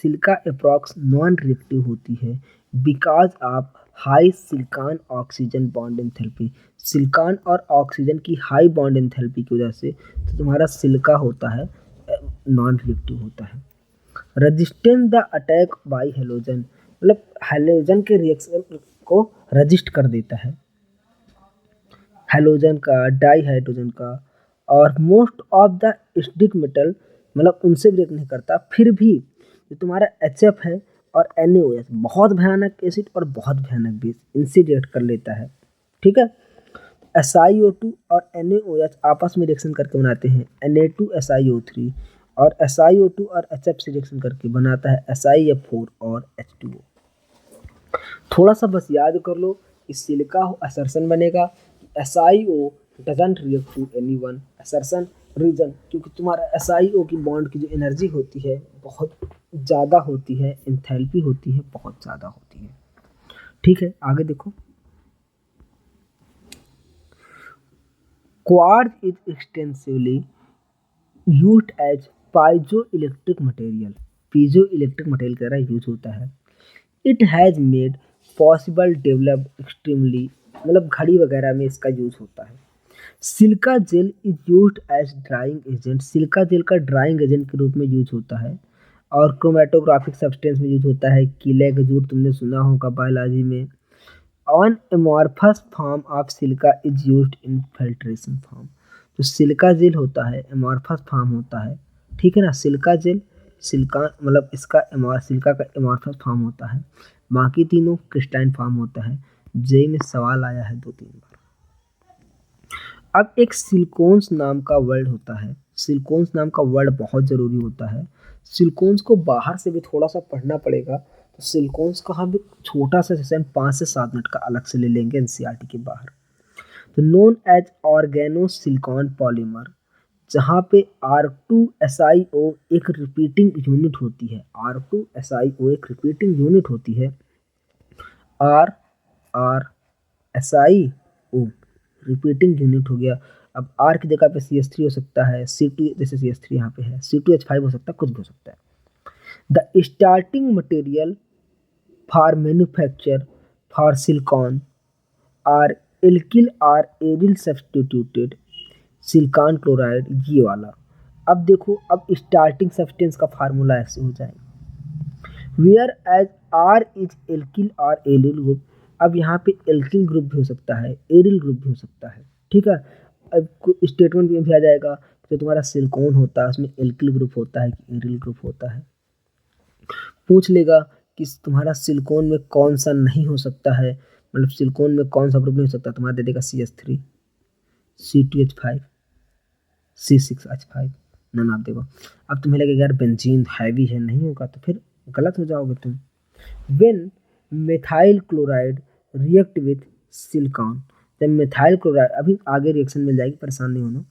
सिलिका अप्रॉक्स नॉन रिएक्टिव होती है because of high silicon oxygen bond enthalpy, silicon और ऑक्सीजन की हाई बॉन्ड एंथैल्पी की वजह से तो तुम्हारा सिलिका होता है नॉन रिएक्टिव होता है। Resistance the attack by halogen, मतलब हेलोजन के रिएक्शन को रजिस्ट कर देता है, हेलोजन का, डाई हाइड्रोजन का, और most of the acidic metal मतलब उनसे रिएक्ट नहीं करता। फिर भी जो तुम्हारा HF है और NaOH, बहुत भयानक एसिड और बहुत भयानक बेस, इनसे रिएक्ट कर लेता है, ठीक है। SiO2 और NaOH आपस में रिएक्शन करके बनाते हैं Na2SiO3 और SiO2 और HF से रिएक्शन करके बनाता है SiF4 और H2O। थोड़ा सा बस याद कर लो, इस सिलिका असर्शन बनेगा, SiO doesn't react to anyone, assertion reason, क्योंकि तुम्हारा SiO की बॉन्ड की जो एनर्जी होती है बहुत ज़्यादा होती है, एंथैल्पी होती है बहुत ज़्यादा होती है, ठीक है। आगे देखो, quartz is extensively used as piezo electric material, piezo electric material की तरह यूज होता है। It has made possible developed extremely, मतलब घड़ी वगैरह में इसका यूज होता है। Silica gel is used as drying agent, silica gel का ड्राइंग एजेंट के रूप में यूज होता है और क्रोमेटोग्राफिक सब्सटेंस में यूज होता है। कीले गजूर तुमने सुना होगा बायोलॉजी में। On amorphous form of silica is used in filtration form, तो सिलिका जेल होता है एमॉर्फस फॉर्म होता है, ठीक है ना। सिलिका जेल, सिलिका मतलब इसका सिलिका का एमॉर्फस फॉर्म होता है, बाकी तीनों क्रिस्टलाइन फॉर्म होता है। जेई में सवाल आया है 2-3 बार। अब एक सिलिकॉन्स नाम का वर्ड होता है, सिलिकॉन्स नाम का वर्ड बहुत ज़रूरी होता है। सिलिकॉन्स को बाहर से भी थोड़ा सा पढ़ना पड़ेगा, तो सिलिकॉन्स का हम एक छोटा सा सेशन 5 से 7 मिनट का अलग से ले लेंगे एनसीईआरटी के बाहर। तो known as organo silicon polymer, जहाँ पे R2SiO एक रिपीटिंग यूनिट होती है, R2SiO एक रिपीटिंग यूनिट होती है, RRSiO रिपीटिंग यूनिट हो गया। अब R की जगह पे CH3 हो सकता है, C2 जैसे CH3 यहाँ पे है, C2H5 हो सकता है, कुछ भी हो सकता है। The starting material for manufacture for silicon are alkyl or aryl substituted silicon chloride, ये वाला। अब देखो, अब स्टार्टिंग सब्सटेंस का फार्मूला ऐसे हो जाएगा, whereas R is alkyl और एलिल ग्रुप। अब यहाँ पे एल्किल ग्रुप भी हो सकता है, एरिल ग्रुप भी हो सकता है, ठीक है। अब स्टेटमेंट में भी आ जाएगा, जो तुम्हारा सिलिकॉन होता है उसमें एल्किल ग्रुप होता है कि एरिल ग्रुप होता है। पूछ लेगा कि तुम्हारा सिलिकॉन में कौन सा नहीं हो सकता है, मतलब सिलिकॉन में कौन सा ग्रुप नहीं हो सकता, तुम्हारा दे देगा CH3, C2H5, C6H5, none of देगा। अब तुम्हें लगेगा यार बेंजीन हैवी है, नहीं होगा, तो फिर गलत हो जाओगे तुम। When methyl chloride react with silicon, जब methyl chloride, अभी आगे रिएक्शन मिल जाएगी, परेशान नहीं होना।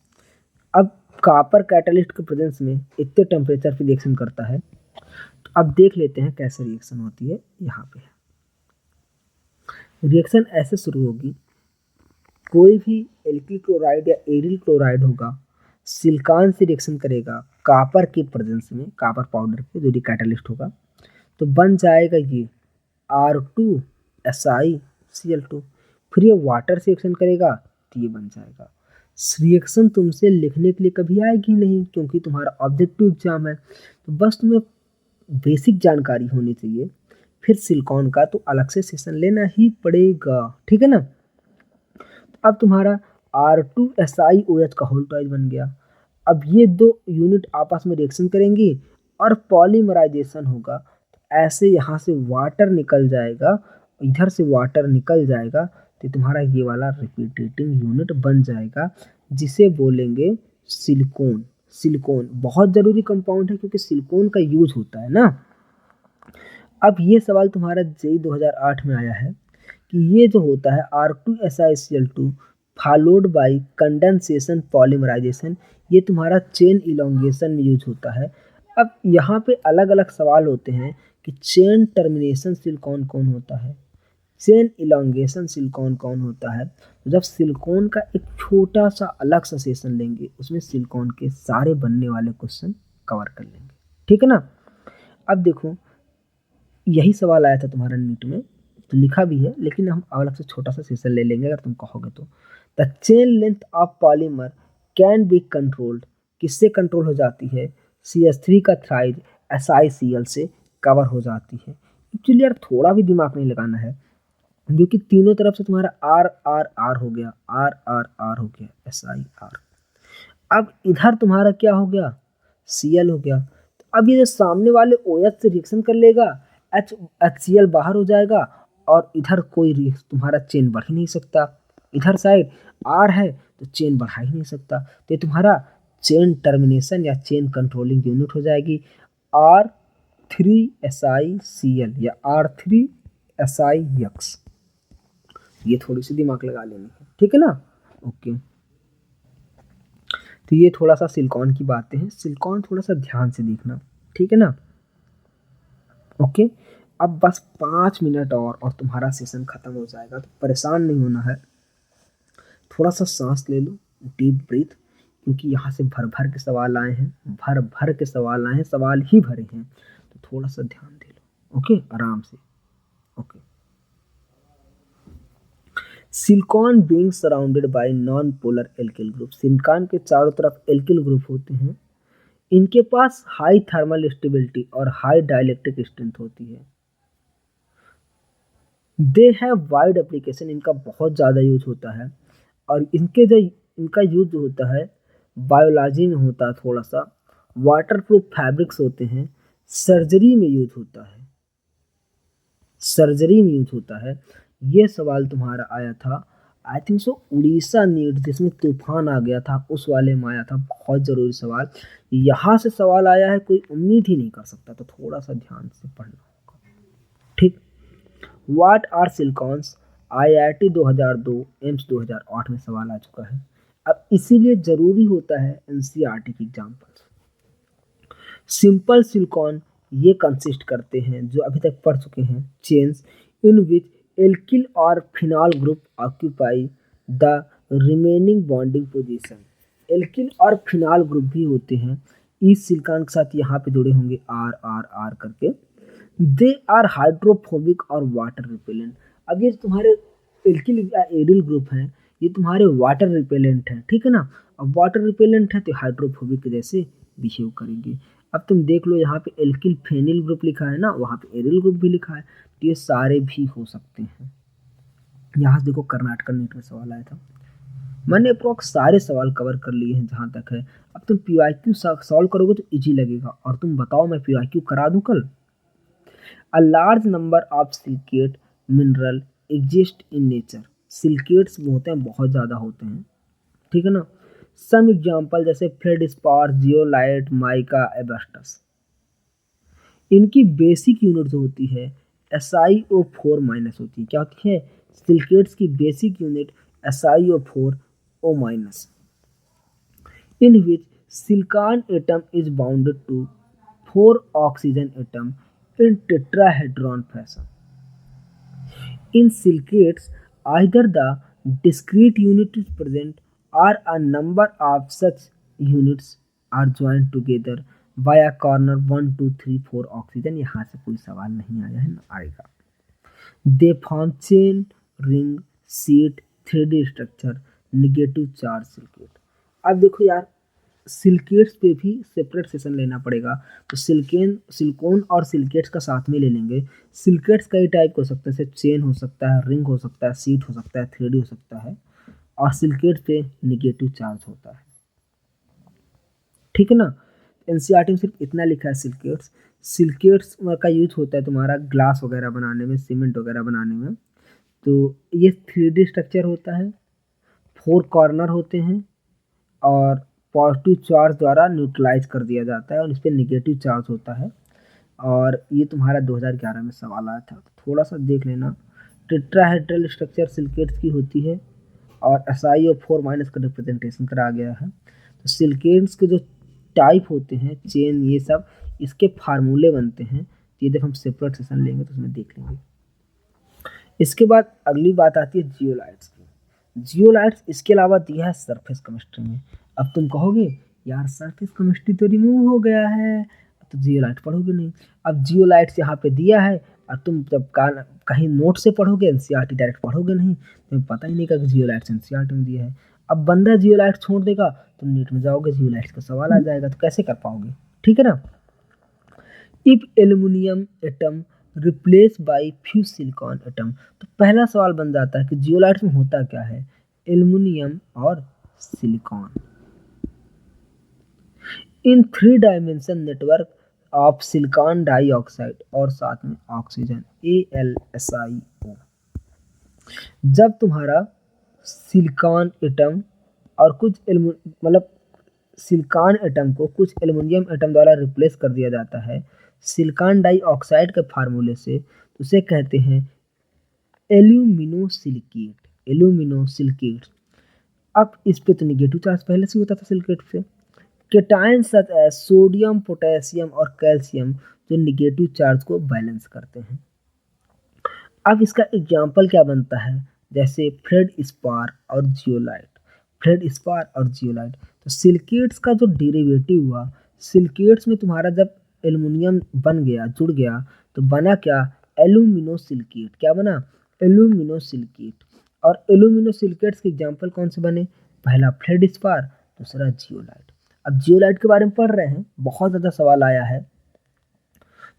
अब कॉपर कैटलिस्ट के प्रेजेंस में इतने टेम्परेचर पे रिएक्शन करता है, तो अब देख लेते हैं कैसे रिएक्शन होती है। यहाँ पे रिएक्शन ऐसे शुरू होगी, कोई भी एल्किल क्लोराइड या एरिल क्लोराइड होगा, सिलिकॉन से रिएक्शन करेगा कॉपर के प्रेजेंस में, कॉपर पाउडर के जो कैटलिस्ट होगा, तो बन जाएगा ये R2SiCl2। फिर ये वाटर से रिएक्शन करेगा तो ये बन जाएगा। रिएक्शन तुमसे लिखने के लिए कभी आएगी नहीं, क्योंकि तुम्हारा ऑब्जेक्टिव एग्जाम है, तो बस तुम्हें बेसिक जानकारी होनी चाहिए। फिर सिलिकॉन का तो अलग से सेशन लेना ही पड़ेगा, ठीक है ना। अब तुम्हारा R2SiOH का होल टॉइज बन गया। अब ये दो यूनिट आपस में रिएक्शन करेंगी और पॉलीमराइजेशन होगा, तो ऐसे यहाँ से वाटर निकल जाएगा, इधर से वाटर निकल जाएगा, तो तुम्हारा ये वाला रिपीटेटिंग यूनिट बन जाएगा, जिसे बोलेंगे सिलिकॉन। सिलिकॉन बहुत ज़रूरी कंपाउंड है, क्योंकि सिलिकॉन का यूज होता है ना। अब ये सवाल तुम्हारा जेई 2008 में आया है कि ये जो होता है R2SiCl2 followed by condensation polymerisation, ये तुम्हारा चेन इलोंगेशन में यूज होता है। अब यहाँ पे अलग अलग सवाल होते हैं कि चेन टर्मिनेशन सिलिकॉन कौन होता है, चेन इलोंगेशन सिलिकॉन कौन होता है। तो जब सिलिकॉन का एक छोटा सा अलग सा सेशन लेंगे, उसमें सिलिकॉन के सारे बनने वाले क्वेश्चन कवर कर लेंगे, ठीक है ना। अब देखो, यही सवाल आया था तुम्हारा नीट में, तो लिखा भी है, लेकिन हम अलग से छोटा सा सेशन ले लेंगे अगर तुम कहोगे तो। The chain length of polymer can be controlled, किससे कंट्रोल हो जाती है, CH3 का थ्राइज SiCl से कवर हो जाती है। एक्चुअली यार थोड़ा भी दिमाग नहीं लगाना है, क्योंकि तीनों तरफ से तुम्हारा आर आर आर हो गया, आर आर आर हो गया, SiR। अब इधर तुम्हारा क्या हो गया, Cl हो गया। तो अब ये जो सामने वाले OH से रिएक्शन कर लेगा, HCl बाहर हो जाएगा, और इधर कोई तुम्हारा चेन बढ़ ही नहीं सकता। इधर साइड R है तो चेन बढ़ा ही नहीं सकता, तो ये तुम्हारा चेन टर्मिनेशन या चेन कंट्रोलिंग यूनिट हो जाएगी R3SiCl या R3SiX। ये थोड़ी सी दिमाग लगा लेनी है, ठीक है ना। ओके, तो ये थोड़ा सा सिलिकॉन की बातें हैं, सिलिकॉन थोड़ा सा ध्यान से देखना, ठीक है ना। ओके, अब बस 5 मिनट और तुम्हारा सेशन खत्म हो जाएगा, तो परेशान नहीं होना है। थोड़ा सा सांस ले लो, डीप ब्रीथ, क्योंकि यहाँ से भर भर के सवाल आए हैं, भर भर के सवाल आए हैं, सवाल ही भरे हैं, तो थोड़ा सा ध्यान दे लो। ओके, आराम से। Okay, silicon being surrounded by non polar alkyl group, silicon के चारों तरफ एल्किल ग्रुप होते हैं, इनके पास हाई थर्मल स्टेबिलिटी और हाई डाइलेक्ट्रिक स्ट्रेंथ होती है। दे हैव वाइड एप्लीकेशन, इनका बहुत ज़्यादा यूज होता है, और इनका यूज जो होता है बायोलॉजी में होता है, थोड़ा सा वाटर प्रूफ फैब्रिक्स होते हैं, सर्जरी में यूज होता है, सर्जरी में यूज होता है। ये सवाल तुम्हारा आया था I think so Odisha NEET, जिसमें तूफान आ गया था, उस वाले में आया था, बहुत ज़रूरी सवाल। यहाँ से सवाल आया है, कोई उम्मीद ही नहीं कर सकता, तो थोड़ा सा ध्यान से पढ़ना होगा, ठीक। What are silicones, IIT 2002, AIIMS 2008 में सवाल आ चुका है। अब इसीलिए ज़रूरी होता है NCERT की एग्जाम्पल्स। सिंपल सिलिकॉन ये कंसिस्ट करते हैं, जो अभी तक पढ़ चुके हैं, चेन्स इन विच एल्किल और phenol group occupy the remaining bonding position. Alkyl और फिनॉल ग्रुप भी होते हैं इस सिलिकॉन के साथ, यहाँ पे जुड़े होंगे आर आर आर करके। दे आर हाइड्रोफोबिक और वाटर रिपेलेंट। अब ये तुम्हारे एल्किल या एरिल ग्रुप हैं, ये तुम्हारे वाटर रिपेलेंट हैं, ठीक है ना। अब वाटर रिपेलेंट है तो हाइड्रोफोबिक की वजह से बिहेव करेंगे। अब तुम देख लो यहाँ पे एल्किल फेनिल ग्रुप लिखा है ना, वहाँ पे एरिल ग्रुप भी लिखा है, तो ये सारे भी हो सकते हैं। यहाँ से देखो कर्नाटक नीट में सवाल आया था। मैंने अप्रोक्स सारे सवाल कवर कर लिए हैं जहाँ तक है। अब तुम पीवाईक्यू सॉल्व करोगे तो इजी लगेगा। और तुम बताओ मैं पीवाईक्यू करा दूँ कल। A large number of silicate mineral exist in nature. Silicates होते हैं, बहुत ज़्यादा होते हैं, ठीक है ना। सम एग्जाम्पल जैसे फेल्डस्पार, जियोलाइट, माइका, एबेस्टस। इनकी बेसिक यूनिट जो होती है SiO4 माइनस होती है। क्या होती है? सिलिकेट्स की basic unit SiO4O minus, in which silicon atom is bounded to 4 oxygen atom in tetrahedron fashion. In silicates, either the discrete unit is present or a number of such units are joined together by a corner 1 2 3 4 oxygen. यहाँ से कोई सवाल नहीं आया है, ना आएगा। They form chain, ring, seat, 3D structure, negative charge silicate. अब देखो यार, सिलिकेट्स पे भी सेपरेट सेशन लेना पड़ेगा, तो सिलिकॉन और सिलिकेट्स का साथ में ले लेंगे। सिलिकेट्स कई टाइप के हो सकते हैं, जैसे चेन हो सकता है, रिंग हो सकता है, सीट हो सकता है, 3D हो सकता है, और सिलिकेट पे निगेटिव चार्ज होता है, ठीक है ना। एनसीईआरटी में सिर्फ इतना लिखा है सिलिकेट्स। सिलिकेट्स का यूज होता है तुम्हारा ग्लास वगैरह बनाने में, सीमेंट वगैरह बनाने में। तो ये 3D स्ट्रक्चर होता है, 4 कॉर्नर होते हैं, और पॉजिटिव चार्ज द्वारा न्यूट्रलाइज कर दिया जाता है, और इस पर निगेटिव चार्ज होता है। और ये तुम्हारा 2011 में सवाल आया था, तो थोड़ा सा देख लेना। टेट्राहेड्रल स्ट्रक्चर सिलिकेट्स की होती है, और SiO4 माइनस का रिप्रेजेंटेशन करा गया है। तो सिलिकेट्स के जो टाइप होते हैं, चेन, ये सब इसके फार्मूले बनते हैं। तो ये जब हम सेपरेट सेशन लेंगे तो उसमें देख लेंगे। इसके बाद अगली बात आती है जियोलाइट्स की। जियोलाइट्स इसके अलावा दिया है सरफेस केमिस्ट्री में। अब तुम कहोगे यार सरफेस केमिस्ट्री तो रिमूव हो गया है, तो जियोलाइट पढ़ोगे नहीं। अब जियोलाइट्स यहाँ पे दिया है, और तुम जब कहीं नोट से पढ़ोगे, एनसीईआरटी डायरेक्ट पढ़ोगे नहीं, तुम्हें पता ही नहीं का जियोलाइट्स एनसीईआरटी में दिया है। अब बंदा जियोलाइट छोड़ देगा, तुम नीट में जाओगे, जियोलाइट्स का सवाल आ जाएगा, तो कैसे कर पाओगे, ठीक है ना। If aluminium atom replace by few silicon atom, तो पहला सवाल बन जाता है कि जियोलाइट्स में होता क्या है, एल्यूमिनियम और silicon in 3 dimension network of silicon dioxide और साथ में ऑक्सीजन AlSiO। जब तुम्हारा सिलिकॉन एटम और कुछ मतलब सिलिकॉन एटम को कुछ एल्युमिनियम एटम द्वारा रिप्लेस कर दिया जाता है सिलिकॉन डाइऑक्साइड के फार्मूले से, तो उसे कहते हैं एल्यूमिनोसिलिकेट। एल्यूमिनोसिलिकेट। अब इस पे तो निगेटिव चार्ज पहले से होता था सिलिकेट से। Cation such as sodium, potassium और कैल्शियम जो निगेटिव चार्ज को बैलेंस करते हैं। अब इसका एग्जाम्पल क्या बनता है, जैसे फ्रेड स्पार और जियोलाइट। फ्रेड स्पार और जियोलाइट, तो सिलिकेट्स का जो डेरिवेटिव हुआ, सिलिकेट्स में तुम्हारा जब एल्युमिनियम बन गया, जुड़ गया, तो बना क्या, एल्यूमिनोसिलिकेट। क्या बना, एल्यूमिनोसिलिकेट। और एल्यूमिनोसिलिकेट्स के एग्जाम्पल कौन से बने, पहला फ्रेड स्पार, दूसरा जियोलाइट। अब जियोलाइट के बारे में पढ़ रहे हैं, बहुत ज़्यादा सवाल आया है।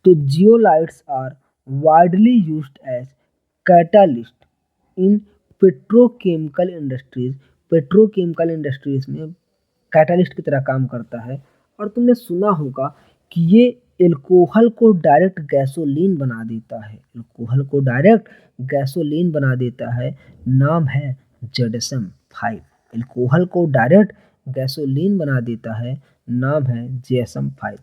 तो zeolites are widely used as catalyst in petrochemical industries. Petrochemical industries में कैटालिस्ट की तरह काम करता है। और तुमने सुना होगा कि ये एल्कोहल को डायरेक्ट गैसोलीन बना देता है। एल्कोहल को डायरेक्ट गैसोलीन बना देता है, नाम है JSM-5। एल्कोहल को डायरेक्ट गैसोलीन बना देता है, नाम है JSM-5।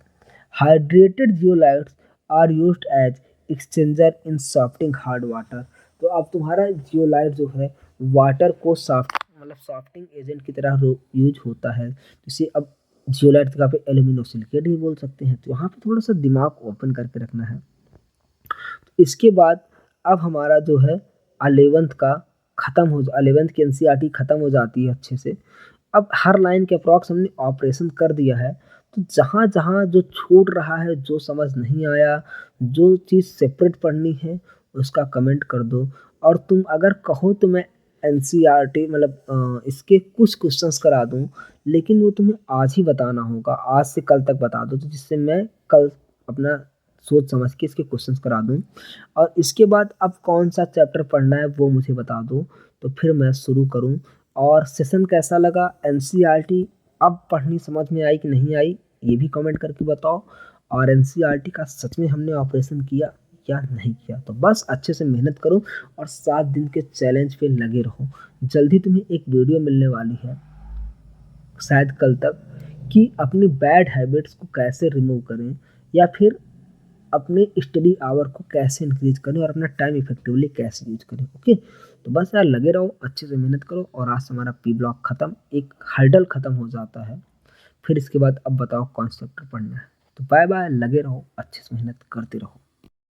Hydrated zeolites are used as exchanger in softening hard water. तो अब तुम्हारा जियोलाइट जो है वाटर को सॉफ्टिंग एजेंट की तरह यूज होता है। इसे अब जियोलाइट का पे एल्यूमिनोसिलिकेट भी बोल सकते हैं। तो यहाँ पे थोड़ा सा दिमाग ओपन करके रखना है। तो इसके बाद अब हमारा जो है 11th का खत्म हो 11th की एनसीईआरटी खत्म हो जाती है अच्छे से। अब हर लाइन के अप्रॉक्स हमने ऑपरेशन कर दिया है। तो जहाँ जहाँ जो छूट रहा है, जो समझ नहीं आया, जो चीज़ सेपरेट पढ़नी है, उसका कमेंट कर दो। और तुम अगर कहो तो मैं एनसीईआरटी मतलब इसके कुछ क्वेश्चंस करा दूँ, लेकिन वो तुम्हें आज ही बताना होगा, आज से कल तक बता दो, तो जिससे मैं कल अपना सोच समझ के इसके क्वेश्चंस करा दूँ। और इसके बाद अब कौन सा चैप्टर पढ़ना है वो मुझे बता दो, तो फिर मैं शुरू करूँ। और सेशन कैसा लगा, एनसीईआरटी अब पढ़नी समझ में आई कि नहीं आई, ये भी कमेंट करके बताओ। और एनसीईआरटी का सच में हमने ऑपरेशन किया या नहीं किया, तो बस अच्छे से मेहनत करो और 7 दिन के चैलेंज पे लगे रहो। जल्दी तुम्हें एक वीडियो मिलने वाली है, शायद कल तक, कि अपनी बैड हैबिट्स को कैसे रिमूव करें, या फिर अपने स्टडी आवर को कैसे इंक्रीज करें और अपना टाइम इफेक्टिवली कैसे यूज करें। ओके, तो बस यार लगे रहो, अच्छे से मेहनत करो। और आज से हमारा पी ब्लॉक खत्म, एक हर्डल खत्म हो जाता है। फिर इसके बाद अब बताओ कौन सा चैप्टर पढ़ना है। तो बाय बाय, लगे रहो, अच्छे से मेहनत करते रहो।